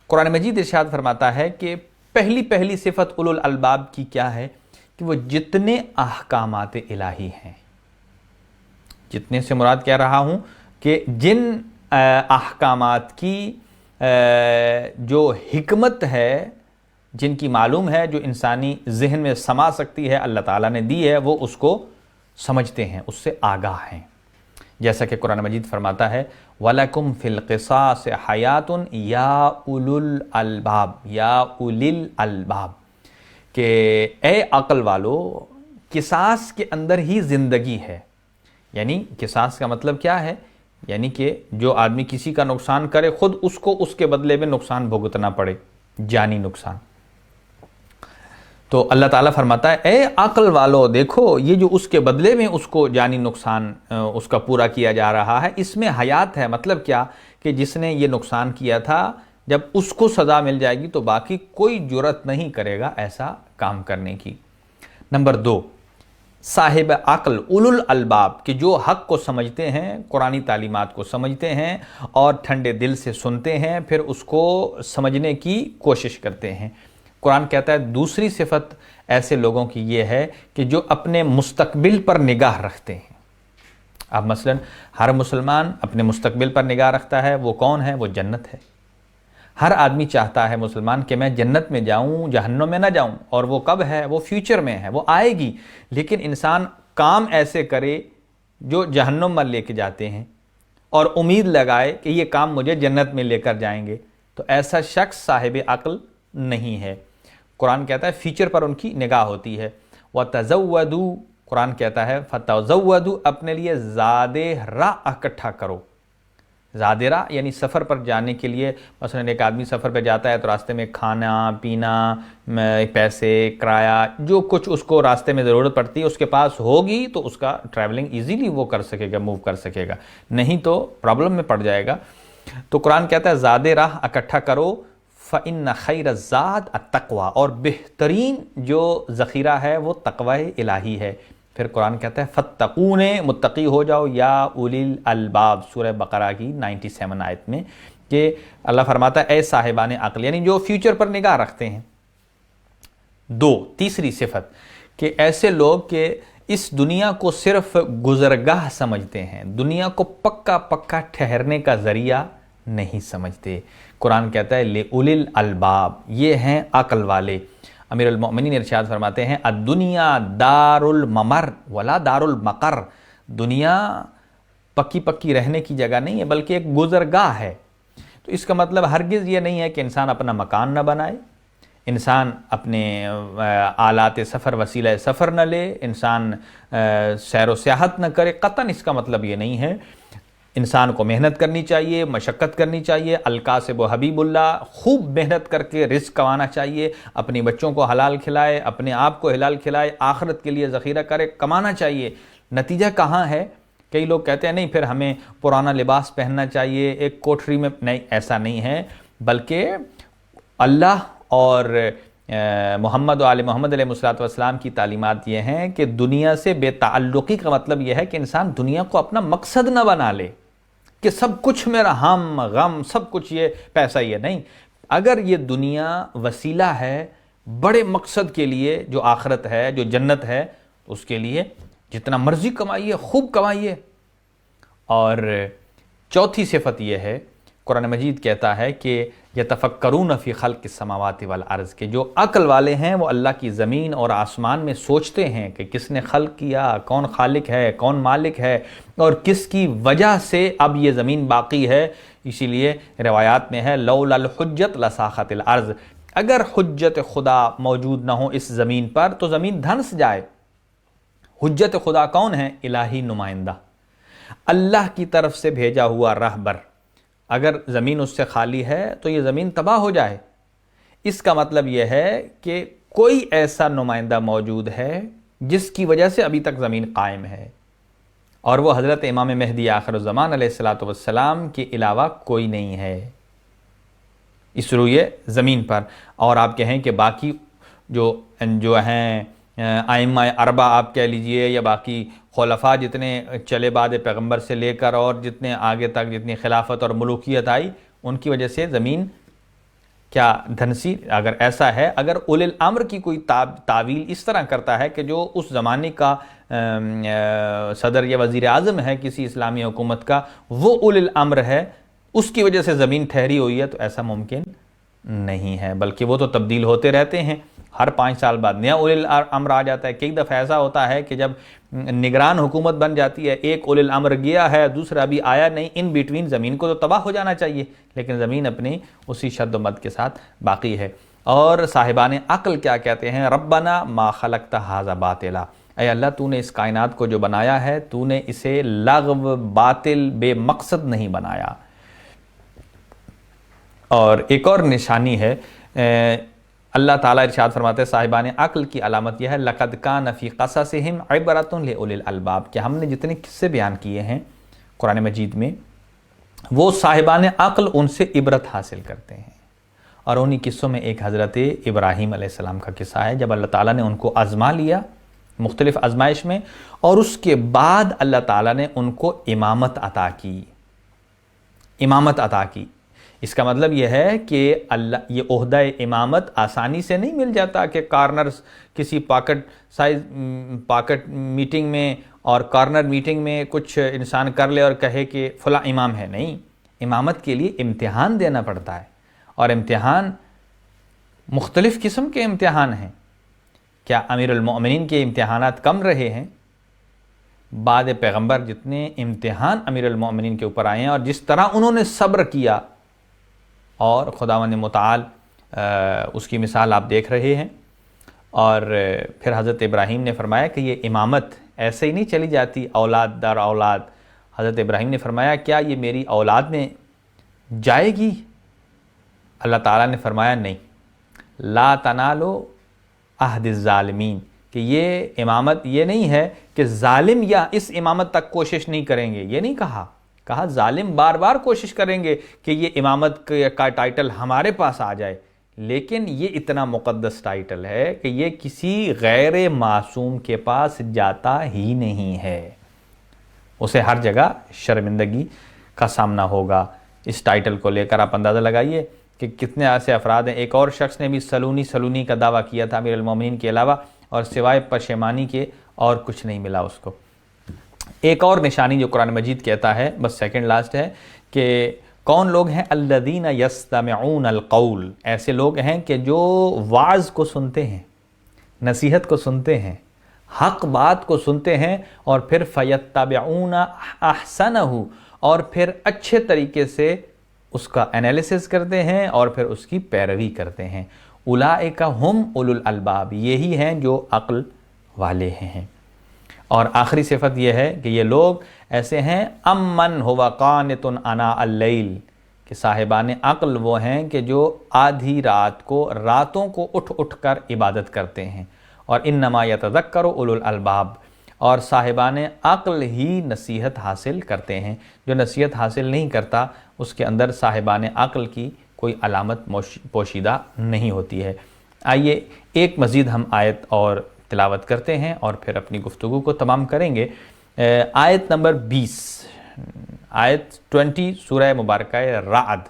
قرآن مجید ارشاد فرماتا ہے کہ پہلی صفت اولو الالباب کی کیا ہے کہ وہ جتنے احکامات الہی ہیں، جتنے سے مراد کہہ رہا ہوں کہ جن احکامات کی جو حکمت ہے، جن کی معلوم ہے، جو انسانی ذہن میں سما سکتی ہے، اللہ تعالیٰ نے دی ہے، وہ اس کو سمجھتے ہیں، اس سے آگاہ ہیں۔ جیسا کہ قرآن مجید فرماتا ہے وَلَكُمْ فِي الْقِصَاصِ حَيَاتٌ يَا أُولُو الْأَلْبَابِ یا أُولِي الْأَلْبَابِ، کہ اے عقل والو، قصاص کے اندر ہی زندگی ہے۔ یعنی قصاص کا مطلب کیا ہے؟ یعنی کہ جو آدمی کسی کا نقصان کرے خود اس کو اس کے بدلے میں نقصان بھگتنا پڑے، جانی نقصان۔ تو اللہ تعالیٰ فرماتا ہے اے عقل والو، دیکھو یہ جو اس کے بدلے میں اس کو جانی نقصان اس کا پورا کیا جا رہا ہے، اس میں حیات ہے۔ مطلب کیا کہ جس نے یہ نقصان کیا تھا، جب اس کو سزا مل جائے گی تو باقی کوئی جرأت نہیں کرے گا ایسا کام کرنے کی۔ نمبر 2، صاحب عقل اولو الالباب، کہ جو حق کو سمجھتے ہیں، قرآنی تعلیمات کو سمجھتے ہیں اور ٹھنڈے دل سے سنتے ہیں، پھر اس کو سمجھنے کی کوشش کرتے ہیں۔ قرآن کہتا ہے دوسری صفت ایسے لوگوں کی یہ ہے کہ جو اپنے مستقبل پر نگاہ رکھتے ہیں۔ اب مثلا ہر مسلمان اپنے مستقبل پر نگاہ رکھتا ہے، وہ کون ہے؟ وہ جنت ہے۔ ہر آدمی چاہتا ہے مسلمان کہ میں جنت میں جاؤں، جہنم میں نہ جاؤں، اور وہ کب ہے؟ وہ فیوچر میں ہے، وہ آئے گی۔ لیکن انسان کام ایسے کرے جو جہنم میں لے کے جاتے ہیں، اور امید لگائے کہ یہ کام مجھے جنت میں لے کر جائیں گے، تو ایسا شخص صاحب عقل نہیں ہے۔ قرآن کہتا ہے فیچر پر ان کی نگاہ ہوتی ہے۔ وَتَزَوَّدُوا، قرآن کہتا ہے فَتَزَوَّدُوا، اپنے لیے زادِ راہ اکٹھا کرو۔ زادِ راہ یعنی سفر پر جانے کے لیے، مثلا ایک آدمی سفر پہ جاتا ہے تو راستے میں کھانا پینا، پیسے، کرایہ، جو کچھ اس کو راستے میں ضرورت پڑتی ہے اس کے پاس ہوگی تو اس کا ٹریولنگ ایزیلی وہ کر سکے گا، موو کر سکے گا، نہیں تو پرابلم میں پڑ جائے گا۔ تو قرآن کہتا ہے زادِ راہ اکٹھا کرو۔ فَإِنَّ خَيْرَ الزَّادِ التَّقْوَىٰ، اور بہترین جو ذخیرہ ہے وہ تقوی الہی ہے۔ پھر قرآن کہتا ہے فَاتَّقُونِ، متقی ہو جاؤ، یا اولی الالباب، سورہ بقرہ کی 97 آیت میں، کہ اللہ فرماتا ہے اے صاحبان عقل، یعنی جو فیوچر پر نگاہ رکھتے ہیں۔ تیسری صفت کہ ایسے لوگ کہ اس دنیا کو صرف گزرگاہ سمجھتے ہیں، دنیا کو پکا پکا ٹھہرنے کا ذریعہ نہیں سمجھتے۔ قرآن کہتا ہے لِأُولِي الْأَلْبَابِ، یہ ہیں عقل والے۔ امیر المؤمنین ارشاد فرماتے ہیں الدنیا دار الممر ولا دار المقر، دنیا پکی پکی رہنے کی جگہ نہیں ہے بلکہ ایک گزرگاہ ہے۔ تو اس کا مطلب ہرگز یہ نہیں ہے کہ انسان اپنا مکان نہ بنائے، انسان اپنے آلات سفر وسیلہ سفر نہ لے، انسان سیر و سیاحت نہ کرے، قطعاً اس کا مطلب یہ نہیں ہے۔ انسان کو محنت کرنی چاہیے، مشقت کرنی چاہیے، الکاسب و حبیب اللہ، خوب محنت کر کے رزق کمانا چاہیے، اپنی بچوں کو حلال کھلائے، اپنے آپ کو حلال کھلائے، آخرت کے لیے ذخیرہ کرے، کمانا چاہیے۔ نتیجہ کہاں ہے؟ کئی لوگ کہتے ہیں نہیں پھر ہمیں پرانا لباس پہننا چاہیے، ایک کوٹھری میں، نہیں، ایسا نہیں ہے، بلکہ اللہ اور محمد و آل محمد علیہ السلام کی تعلیمات یہ ہیں کہ دنیا سے بے تعلقی کا مطلب یہ ہے کہ انسان دنیا کو اپنا مقصد نہ بنا لے کہ سب کچھ میرا ہم غم سب کچھ یہ پیسہ ہی ہے۔ نہیں، اگر یہ دنیا وسیلہ ہے بڑے مقصد کے لیے جو آخرت ہے، جو جنت ہے، اس کے لیے جتنا مرضی کمائیے، خوب کمائیے۔ اور چوتھی صفت یہ ہے، قرآن مجید کہتا ہے کہ یتفکرون فی خلق السماوات والارض، کہ جو عقل والے ہیں وہ اللہ کی زمین اور آسمان میں سوچتے ہیں کہ کس نے خلق کیا، کون خالق ہے، کون مالک ہے، اور کس کی وجہ سے اب یہ زمین باقی ہے۔ اسی لیے روایات میں ہے لولا الحجت لساخت الارض، اگر حجت خدا موجود نہ ہو اس زمین پر تو زمین دھنس جائے۔ حجت خدا کون ہے؟ الہی نمائندہ، اللہ کی طرف سے بھیجا ہوا رہبر۔ اگر زمین اس سے خالی ہے تو یہ زمین تباہ ہو جائے۔ اس کا مطلب یہ ہے کہ کوئی ایسا نمائندہ موجود ہے جس کی وجہ سے ابھی تک زمین قائم ہے، اور وہ حضرت امام مہدی آخر الزمان علیہ السلام کے علاوہ کوئی نہیں ہے اس روئے زمین پر۔ اور آپ کہیں کہ باقی جو ہیں ائمہ اربع آپ کہہ لیجئے، یا باقی خلفاء جتنے چلے بعد پیغمبر سے لے کر اور جتنے آگے تک جتنی خلافت اور ملوکیت آئی، ان کی وجہ سے زمین کیا دھنسی؟ اگر ایسا ہے، اگر اولی الامر کی کوئی تعویل اس طرح کرتا ہے کہ جو اس زمانے کا صدر یا وزیر اعظم ہے کسی اسلامی حکومت کا، وہ اولی الامر ہے، اس کی وجہ سے زمین ٹھہری ہوئی ہے، تو ایسا ممکن نہیں ہے، بلکہ وہ تو تبدیل ہوتے رہتے ہیں، ہر 5 سال بعد نیا اولی الامر آ جاتا ہے۔ کئی دفعہ ایسا ہوتا ہے کہ جب نگران حکومت بن جاتی ہے، ایک اولی الامر گیا ہے، دوسرا ابھی آیا نہیں، ان بیٹوین زمین کو تو تباہ ہو جانا چاہیے، لیکن زمین اپنی اسی شد و مد کے ساتھ باقی ہے۔ اور صاحبان عقل کیا کہتے ہیں؟ ربنا ما خلقت ھذا باطلا، اے اللہ تو نے اس کائنات کو جو بنایا ہے تو نے اسے لغو، باطل، بے مقصد نہیں بنایا۔ اور ایک اور نشانی ہے، اللہ تعالیٰ ارشاد فرماتے ہیں صاحبان عقل کی علامت یہ ہے لقد کان فی قصصہم عبرۃ لأولی الالباب، کہ ہم نے جتنے قصے بیان کیے ہیں قرآن مجید میں وہ صاحبان عقل ان سے عبرت حاصل کرتے ہیں۔ اور انہی قصوں میں ایک حضرت ابراہیم علیہ السلام کا قصہ ہے، جب اللہ تعالیٰ نے ان کو آزما لیا مختلف آزمائش میں، اور اس کے بعد اللہ تعالیٰ نے ان کو امامت عطا کی۔ امامت عطا کی، اس کا مطلب یہ ہے کہ اللہ یہ عہدہ امامت آسانی سے نہیں مل جاتا کہ کارنر کسی پاکٹ میٹنگ میں اور کارنر میٹنگ میں کچھ انسان کر لے اور کہے کہ فلاں امام ہے۔ نہیں، امامت کے لیے امتحان دینا پڑتا ہے، اور امتحان مختلف قسم کے امتحان ہیں۔ کیا امیر المؤمنین کے امتحانات کم رہے ہیں؟ بعد پیغمبر جتنے امتحان امیر المؤمنین کے اوپر آئے ہیں اور جس طرح انہوں نے صبر کیا، اور خداوند متعال اس کی مثال آپ دیکھ رہے ہیں۔ اور پھر حضرت ابراہیم نے فرمایا کہ یہ امامت ایسے ہی نہیں چلی جاتی اولاد در اولاد۔ حضرت ابراہیم نے فرمایا کیا یہ میری اولاد میں جائے گی؟ اللہ تعالیٰ نے فرمایا نہیں، لا تنالوا عہد الظالمین، کہ یہ امامت یہ نہیں ہے کہ ظالم یا اس امامت تک کوشش نہیں کریں گے، یہ نہیں کہا ظالم بار بار کوشش کریں گے کہ یہ امامت کا ٹائٹل ہمارے پاس آ جائے، لیکن یہ اتنا مقدس ٹائٹل ہے کہ یہ کسی غیر معصوم کے پاس جاتا ہی نہیں ہے، اسے ہر جگہ شرمندگی کا سامنا ہوگا۔ اس ٹائٹل کو لے کر آپ اندازہ لگائیے کہ کتنے ایسے افراد ہیں. ایک اور شخص نے بھی سلونی کا دعویٰ کیا تھا امیر المومنین کے علاوہ، اور سوائے پشیمانی کے اور کچھ نہیں ملا اس کو. ایک اور نشانی جو قرآن مجید کہتا ہے، بس سیکنڈ لاسٹ ہے، کہ کون لوگ ہیں؟ الذین یستمعون القول، ایسے لوگ ہیں کہ جو وعظ کو سنتے ہیں، نصیحت کو سنتے ہیں، حق بات کو سنتے ہیں، اور پھر فیتبعون احسنہ، اور پھر اچھے طریقے سے اس کا انالیسس کرتے ہیں اور پھر اس کی پیروی کرتے ہیں. اولئک ھم اولو الالباب، یہی ہیں جو عقل والے ہیں. اور آخری صفت یہ ہے کہ یہ لوگ ایسے ہیں امن ہوا قانت اناء اللیل، کہ صاحبان عقل وہ ہیں کہ جو آدھی رات کو، راتوں کو اٹھ کر عبادت کرتے ہیں. اور انما یتذکر اولو الالباب، اور صاحبان عقل ہی نصیحت حاصل کرتے ہیں. جو نصیحت حاصل نہیں کرتا اس کے اندر صاحبان عقل کی کوئی علامت پوشیدہ نہیں ہوتی ہے. آئیے ایک مزید ہم آیت اور تلاوت کرتے ہیں اور پھر اپنی گفتگو کو تمام کریں گے. آیت نمبر 20، آیت 20 سورہ مبارکہ رعد.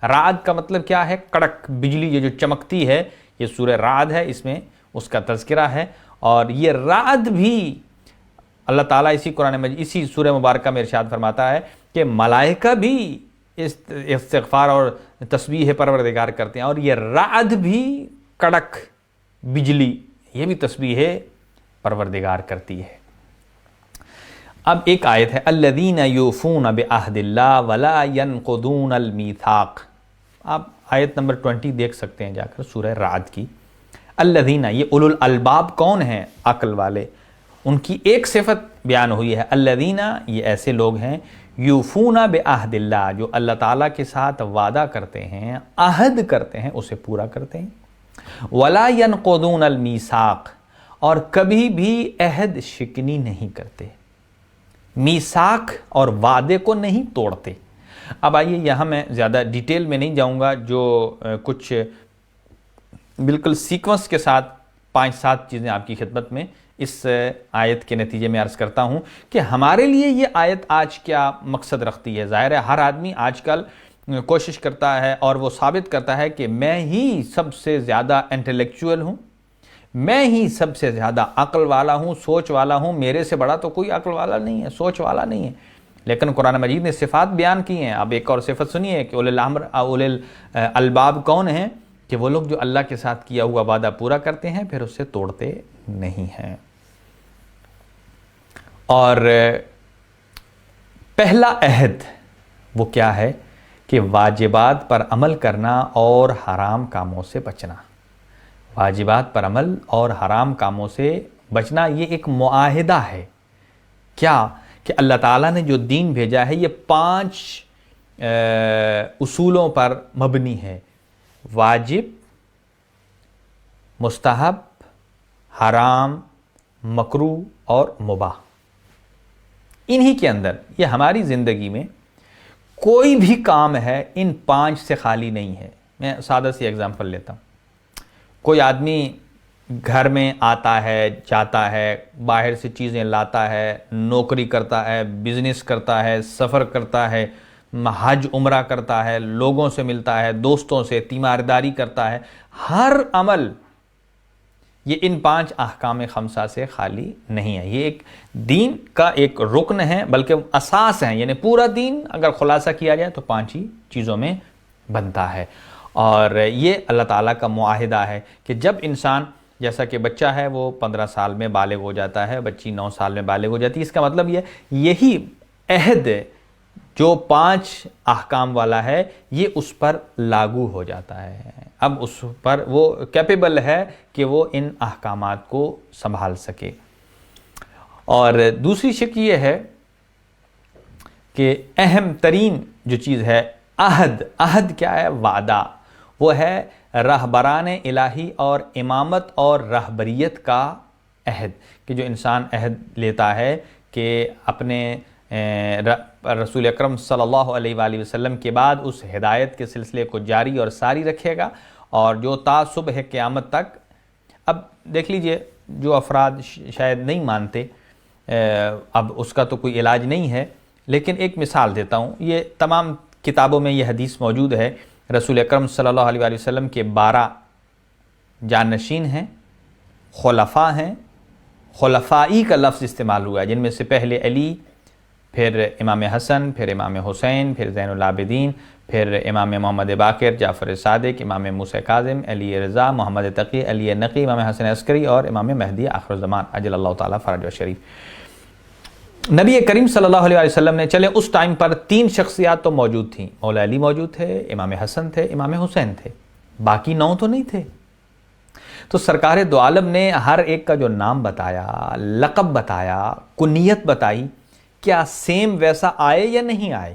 رعد کا مطلب کیا ہے؟ کڑک بجلی یہ جو چمکتی ہے، یہ سورہ رعد ہے، اس میں اس کا تذکرہ ہے. اور یہ رعد بھی اللہ تعالیٰ اسی قرآن مجید اسی سورہ مبارکہ میں ارشاد فرماتا ہے کہ ملائکہ بھی استغفار اور تسبیح پروردگار کرتے ہیں، اور یہ رعد بھی کڑک بجلی یہ بھی تسبیح پروردگار کرتی ہے. اب ایک آیت ہے الذین یوفون بعہد اللہ ولا ینقضون المیثاق. آپ آیت نمبر 20 دیکھ سکتے ہیں جا کر سورہ رعد کی. الذین، یہ اولو الالباب کون ہیں؟ عقل والے. ان کی ایک صفت بیان ہوئی ہے، الذین، یہ ایسے لوگ ہیں یوفون بعہد اللہ، جو اللہ تعالیٰ کے ساتھ وعدہ کرتے ہیں، عہد کرتے ہیں، اسے پورا کرتے ہیں. ولا ینقضون المیثاق، اور کبھی بھی عہد شکنی نہیں کرتے، میثاق اور وعدے کو نہیں توڑتے. اب آئیے یہاں میں زیادہ ڈیٹیل میں نہیں جاؤں گا، جو کچھ بالکل سیکوینس کے ساتھ 5-7 چیزیں آپ کی خدمت میں اس آیت کے نتیجے میں عرض کرتا ہوں کہ ہمارے لیے یہ آیت آج کیا مقصد رکھتی ہے. ظاہر ہے ہر آدمی آج کل کوشش کرتا ہے اور وہ ثابت کرتا ہے کہ میں ہی سب سے زیادہ انٹلیکچوئل ہوں، میں ہی سب سے زیادہ عقل والا ہوں، سوچ والا ہوں، میرے سے بڑا تو کوئی عقل والا نہیں ہے، سوچ والا نہیں ہے. لیکن قرآن مجید نے صفات بیان کی ہیں. اب ایک اور صفت سنیے کہ اولو الالباب کون ہیں؟ کہ وہ لوگ جو اللہ کے ساتھ کیا ہوا وعدہ پورا کرتے ہیں پھر اسے توڑتے نہیں ہیں. اور پہلا عہد وہ کیا ہے؟ کہ واجبات پر عمل کرنا اور حرام کاموں سے بچنا. واجبات پر عمل اور حرام کاموں سے بچنا یہ ایک معاہدہ ہے. کیا؟ کہ اللہ تعالیٰ نے جو دین بھیجا ہے یہ 5 اصولوں پر مبنی ہے: واجب، مستحب، حرام، مکروہ اور مباح. انہی کے اندر یہ ہماری زندگی میں کوئی بھی کام ہے ان 5 سے خالی نہیں ہے. میں سادہ سی اگزامپل لیتا ہوں. کوئی آدمی گھر میں آتا ہے، جاتا ہے، باہر سے چیزیں لاتا ہے، نوکری کرتا ہے، بزنس کرتا ہے، سفر کرتا ہے، حج عمرہ کرتا ہے، لوگوں سے ملتا ہے، دوستوں سے تیمارداری کرتا ہے. ہر عمل یہ ان 5 احکام خمسہ سے خالی نہیں ہے. یہ ایک دین کا ایک رکن ہے، بلکہ اساس ہے. یعنی پورا دین اگر خلاصہ کیا جائے تو 5 ہی چیزوں میں بنتا ہے. اور یہ اللہ تعالیٰ کا معاہدہ ہے کہ جب انسان، جیسا کہ بچہ ہے وہ 15 سال میں بالغ ہو جاتا ہے، بچی 9 سال میں بالغ ہو جاتی ہے، اس کا مطلب یہی عہد جو 5 احکام والا ہے یہ اس پر لاگو ہو جاتا ہے. اب اس پر وہ کیپیبل ہے کہ وہ ان احکامات کو سنبھال سکے. اور دوسری شک یہ ہے کہ اہم ترین جو چیز ہے عہد. عہد کیا ہے؟ وعدہ. وہ ہے رہبران الہی اور امامت اور رہبریت کا عہد، کہ جو انسان عہد لیتا ہے کہ اپنے رسول اکرم صلی اللہ علیہ وآلہ وسلم کے بعد اس ہدایت کے سلسلے کو جاری اور ساری رکھے گا، اور جو تا صبح قیامت تک. اب دیکھ لیجئے جو افراد شاید نہیں مانتے، اب اس کا تو کوئی علاج نہیں ہے، لیکن ایک مثال دیتا ہوں. یہ تمام کتابوں میں یہ حدیث موجود ہے رسول اکرم صلی اللہ علیہ وآلہ وسلم کے 12 جانشین ہیں، خلفاء ہیں، خلفائی کا لفظ استعمال ہوا ہے، جن میں سے پہلے علی، پھر امام حسن، پھر امام حسین، پھر زین العابدین، پھر امام محمد باقر، جعفر صادق، امام موسیٰ کاظم، علی رضا، محمد تقی، علی نقی، امام حسن عسکری اور امام مہدی آخر الزمان عجل اللہ تعالیٰ فرج و شریف۔ نبی کریم صلی اللہ علیہ وسلم نے چلے اس ٹائم پر 3 شخصیات تو موجود تھیں، مولا علی موجود تھے، امام حسن تھے، امام حسین تھے، باقی 9 تو نہیں تھے۔ تو سرکار دو عالم نے ہر ایک کا جو نام بتایا، لقب بتایا، کنیت بتائی، کیا سیم ویسا آئے یا نہیں آئے؟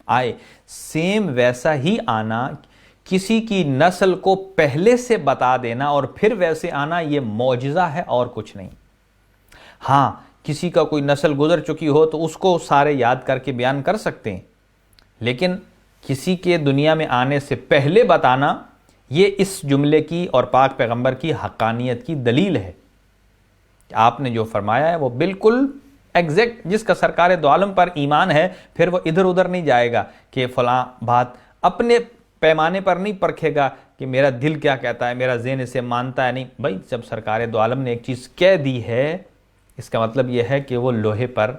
آئے۔ سیم ویسا ہی آنا، کسی کی نسل کو پہلے سے بتا دینا اور پھر ویسے آنا، یہ معجزہ ہے اور کچھ نہیں۔ ہاں، کسی کا کوئی نسل گزر چکی ہو تو اس کو سارے یاد کر کے بیان کر سکتے ہیں، لیکن کسی کے دنیا میں آنے سے پہلے بتانا، یہ اس جملے کی اور پاک پیغمبر کی حقانیت کی دلیل ہے کہ آپ نے جو فرمایا ہے وہ بالکل ایگزیکٹ، جس کا سرکار دو عالم پر ایمان ہے پھر وہ ادھر ادھر نہیں جائے گا کہ فلاں بات اپنے پیمانے پر نہیں پرکھے گا کہ میرا دل کیا کہتا ہے، میرا ذہن اسے مانتا ہے، نہیں بھائی، جب سرکار دو عالم نے ایک چیز کہہ دی ہے اس کا مطلب یہ ہے کہ وہ لوہے پر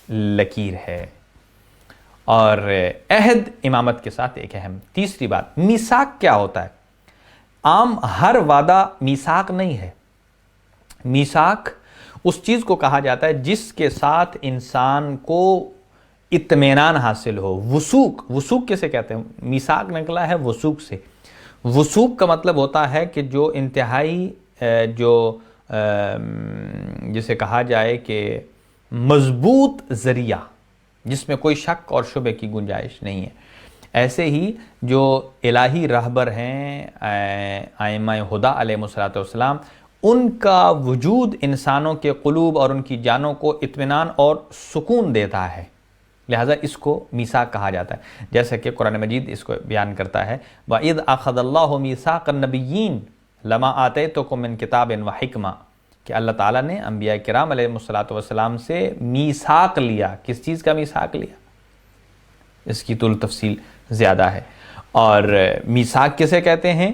لکیر ہے۔ اور عہد امامت کے ساتھ ایک اہم تیسری بات، میثاق کیا ہوتا ہے؟ عام ہر وعدہ میثاق نہیں ہے۔ میثاق اس چیز کو کہا جاتا ہے جس کے ساتھ انسان کو اطمینان حاصل ہو۔ وثوق کسے کہتے ہیں؟ میثاق نکلا ہے وثوق سے۔ وثوق کا مطلب ہوتا ہے کہ جو انتہائی جسے کہا جائے کہ مضبوط ذریعہ، جس میں کوئی شک اور شبہ کی گنجائش نہیں ہے۔ ایسے ہی جو الہی راہبر ہیں ائمہ ہدیٰ علیہ السلام، ان کا وجود انسانوں کے قلوب اور ان کی جانوں کو اطمینان اور سکون دیتا ہے، لہٰذا اس کو میثاق کہا جاتا ہے۔ جیسا کہ قرآن مجید اس کو بیان کرتا ہے، وَإِذْ أَخَذَ اللَّهُ مِيثَاقَ النَّبِيِّينَ لَمَا آتَيْتُكُم مِّن كِتَابٍ وَحِكْمَةٍ، کہ اللہ تعالیٰ نے انبیاء کرام علیہ السلام سے میثاق لیا۔ کس چیز کا میثاق لیا؟ اس کی طول تفصیل زیادہ ہے۔ اور میثاق کسے کہتے ہیں؟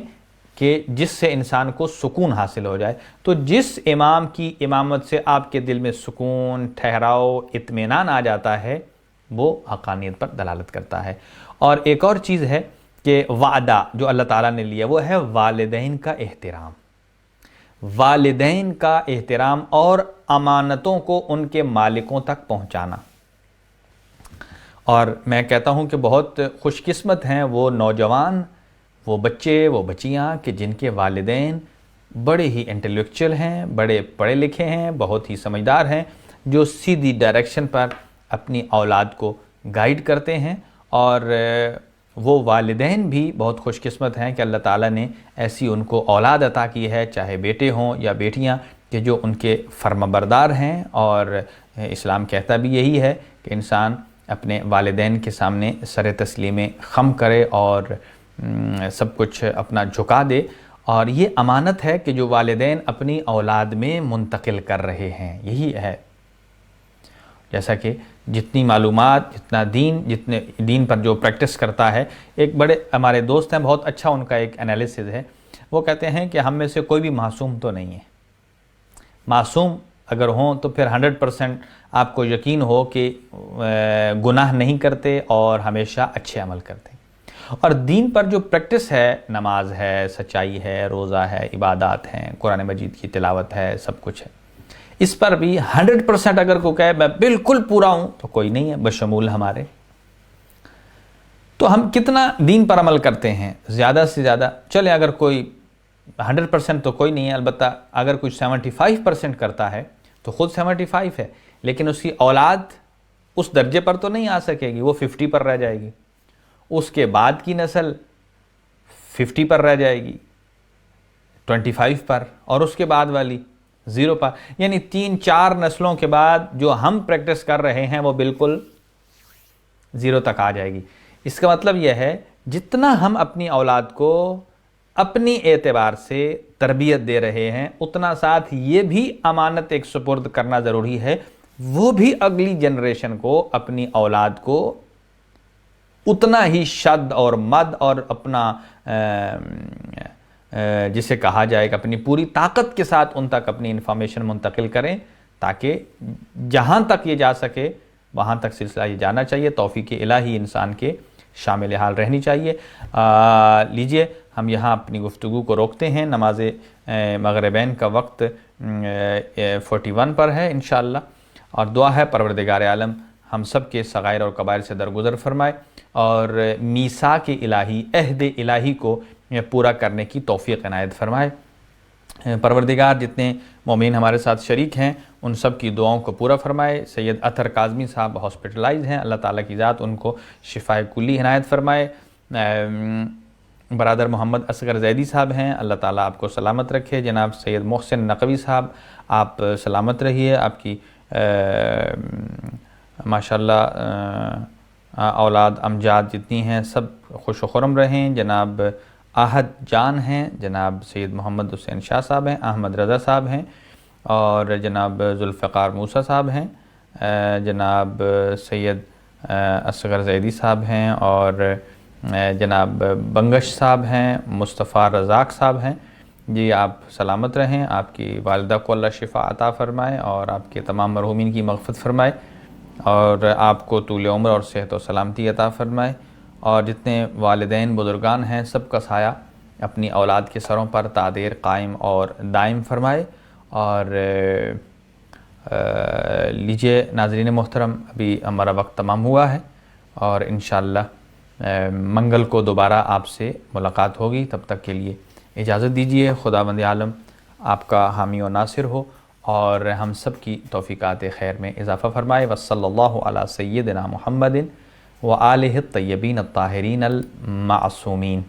کہ جس سے انسان کو سکون حاصل ہو جائے۔ تو جس امام کی امامت سے آپ کے دل میں سکون، ٹھہراؤ، اطمینان آ جاتا ہے، وہ حقانیت پر دلالت کرتا ہے۔ اور ایک اور چیز ہے کہ وعدہ جو اللہ تعالیٰ نے لیا وہ ہے والدین کا احترام۔ والدین کا احترام اور امانتوں کو ان کے مالکوں تک پہنچانا۔ اور میں کہتا ہوں کہ بہت خوش قسمت ہیں وہ نوجوان، وہ بچے، وہ بچیاں کہ جن کے والدین بڑے ہی انٹلیکچوئل ہیں، بڑے پڑھے لکھے ہیں، بہت ہی سمجھدار ہیں، جو سیدھی ڈائریکشن پر اپنی اولاد کو گائیڈ کرتے ہیں۔ اور وہ والدین بھی بہت خوش قسمت ہیں کہ اللہ تعالیٰ نے ایسی ان کو اولاد عطا کی ہے، چاہے بیٹے ہوں یا بیٹیاں، کہ جو ان کے فرمانبردار ہیں۔ اور اسلام کہتا بھی یہی ہے کہ انسان اپنے والدین کے سامنے سر تسلیم خم کرے اور سب کچھ اپنا جھکا دے۔ اور یہ امانت ہے کہ جو والدین اپنی اولاد میں منتقل کر رہے ہیں، یہی ہے۔ جیسا کہ جتنی معلومات، جتنا جتنے دین پر جو پریکٹس کرتا ہے، ایک بڑے ہمارے دوست ہیں، بہت اچھا ان کا ایک انالیسز ہے، وہ کہتے ہیں کہ ہم میں سے کوئی بھی معصوم تو نہیں ہے۔ معصوم اگر ہوں تو پھر 100% آپ کو یقین ہو کہ گناہ نہیں کرتے اور ہمیشہ اچھے عمل کرتے ہیں۔ اور دین پر جو پریکٹس ہے، نماز ہے، سچائی ہے، روزہ ہے، عبادات ہیں، قرآن مجید کی تلاوت ہے، سب کچھ ہے، اس پر بھی 100% اگر کوئی کہے میں بالکل پورا ہوں تو کوئی نہیں ہے بشمول ہمارے۔ تو ہم کتنا دین پر عمل کرتے ہیں؟ زیادہ سے زیادہ چلے، اگر کوئی 100% تو کوئی نہیں ہے، البتہ اگر کوئی 75% کرتا ہے تو خود 75 ہے، لیکن اس کی اولاد اس درجے پر تو نہیں آ سکے گی، وہ 50 پر رہ جائے گی، اس کے بعد کی نسل 50 پر رہ جائے گی، 25 پر، اور اس کے بعد والی 0 پر۔ یعنی 3-4 نسلوں کے بعد جو ہم پریکٹس کر رہے ہیں وہ بالکل 0 تک آ جائے گی۔ اس کا مطلب یہ ہے جتنا ہم اپنی اولاد کو اپنی اعتبار سے تربیت دے رہے ہیں، اتنا ساتھ یہ بھی امانت ایک سپرد کرنا ضروری ہے، وہ بھی اگلی جنریشن کو، اپنی اولاد کو اتنا ہی شد اور مد اور اپنا جسے کہا جائے کہ اپنی پوری طاقت کے ساتھ ان تک اپنی انفارمیشن منتقل کریں، تاکہ جہاں تک یہ جا سکے وہاں تک سلسلہ یہ جانا چاہیے۔ توفیق الہی انسان کے شامل حال رہنی چاہیے۔ لیجئے ہم یہاں اپنی گفتگو کو روکتے ہیں۔ نماز مغربین کا وقت 41 پر ہے انشاءاللہ، اور دعا ہے پروردگار عالم ہم سب کے صغائر اور کبائر سے درگزر فرمائے اور میثاق الہی، عہد الہی کو پورا کرنے کی توفیق عنایت فرمائے۔ پروردگار جتنے مومنین ہمارے ساتھ شریک ہیں ان سب کی دعاؤں کو پورا فرمائے۔ سید اطہر کاظمی صاحب ہاسپٹلائز ہیں، اللہ تعالیٰ کی ذات ان کو شفائے کلی عنایت فرمائے۔ برادر محمد اصغر زیدی صاحب ہیں، اللہ تعالیٰ آپ کو سلامت رکھے۔ جناب سید محسن نقوی صاحب آپ سلامت رہیے، آپ کی ماشاءاللہ اولاد امجاد جتنی ہیں سب خوش و خرم رہیں۔ جناب احد جان ہیں، جناب سید محمد حسین شاہ صاحب ہیں، احمد رضا صاحب ہیں، اور جناب ذوالفقار موسیٰ صاحب ہیں، جناب سید اصغر زیدی صاحب ہیں، اور جناب بنگش صاحب ہیں، مصطفیٰ رزاق صاحب ہیں۔ جی آپ سلامت رہیں، آپ کی والدہ کو اللہ شفا عطا فرمائے اور آپ کے تمام مرحومین کی مغفرت فرمائے، اور آپ کو طول عمر اور صحت و سلامتی عطا فرمائے، اور جتنے والدین بزرگان ہیں سب کا سایہ اپنی اولاد کے سروں پر تعدیر قائم اور دائم فرمائے۔ اور لیجئے ناظرین محترم، ابھی ہمارا وقت تمام ہوا ہے اور انشاءاللہ منگل کو دوبارہ آپ سے ملاقات ہوگی۔ تب تک کے لیے اجازت دیجیے۔ خداوند عالم آپ کا حامی و ناصر ہو اور ہم سب کی توفیقات خیر میں اضافہ فرمائے۔ وصلی اللہ علی سیدنا محمد وآلہ الطیبین الطاہرین المعصومین۔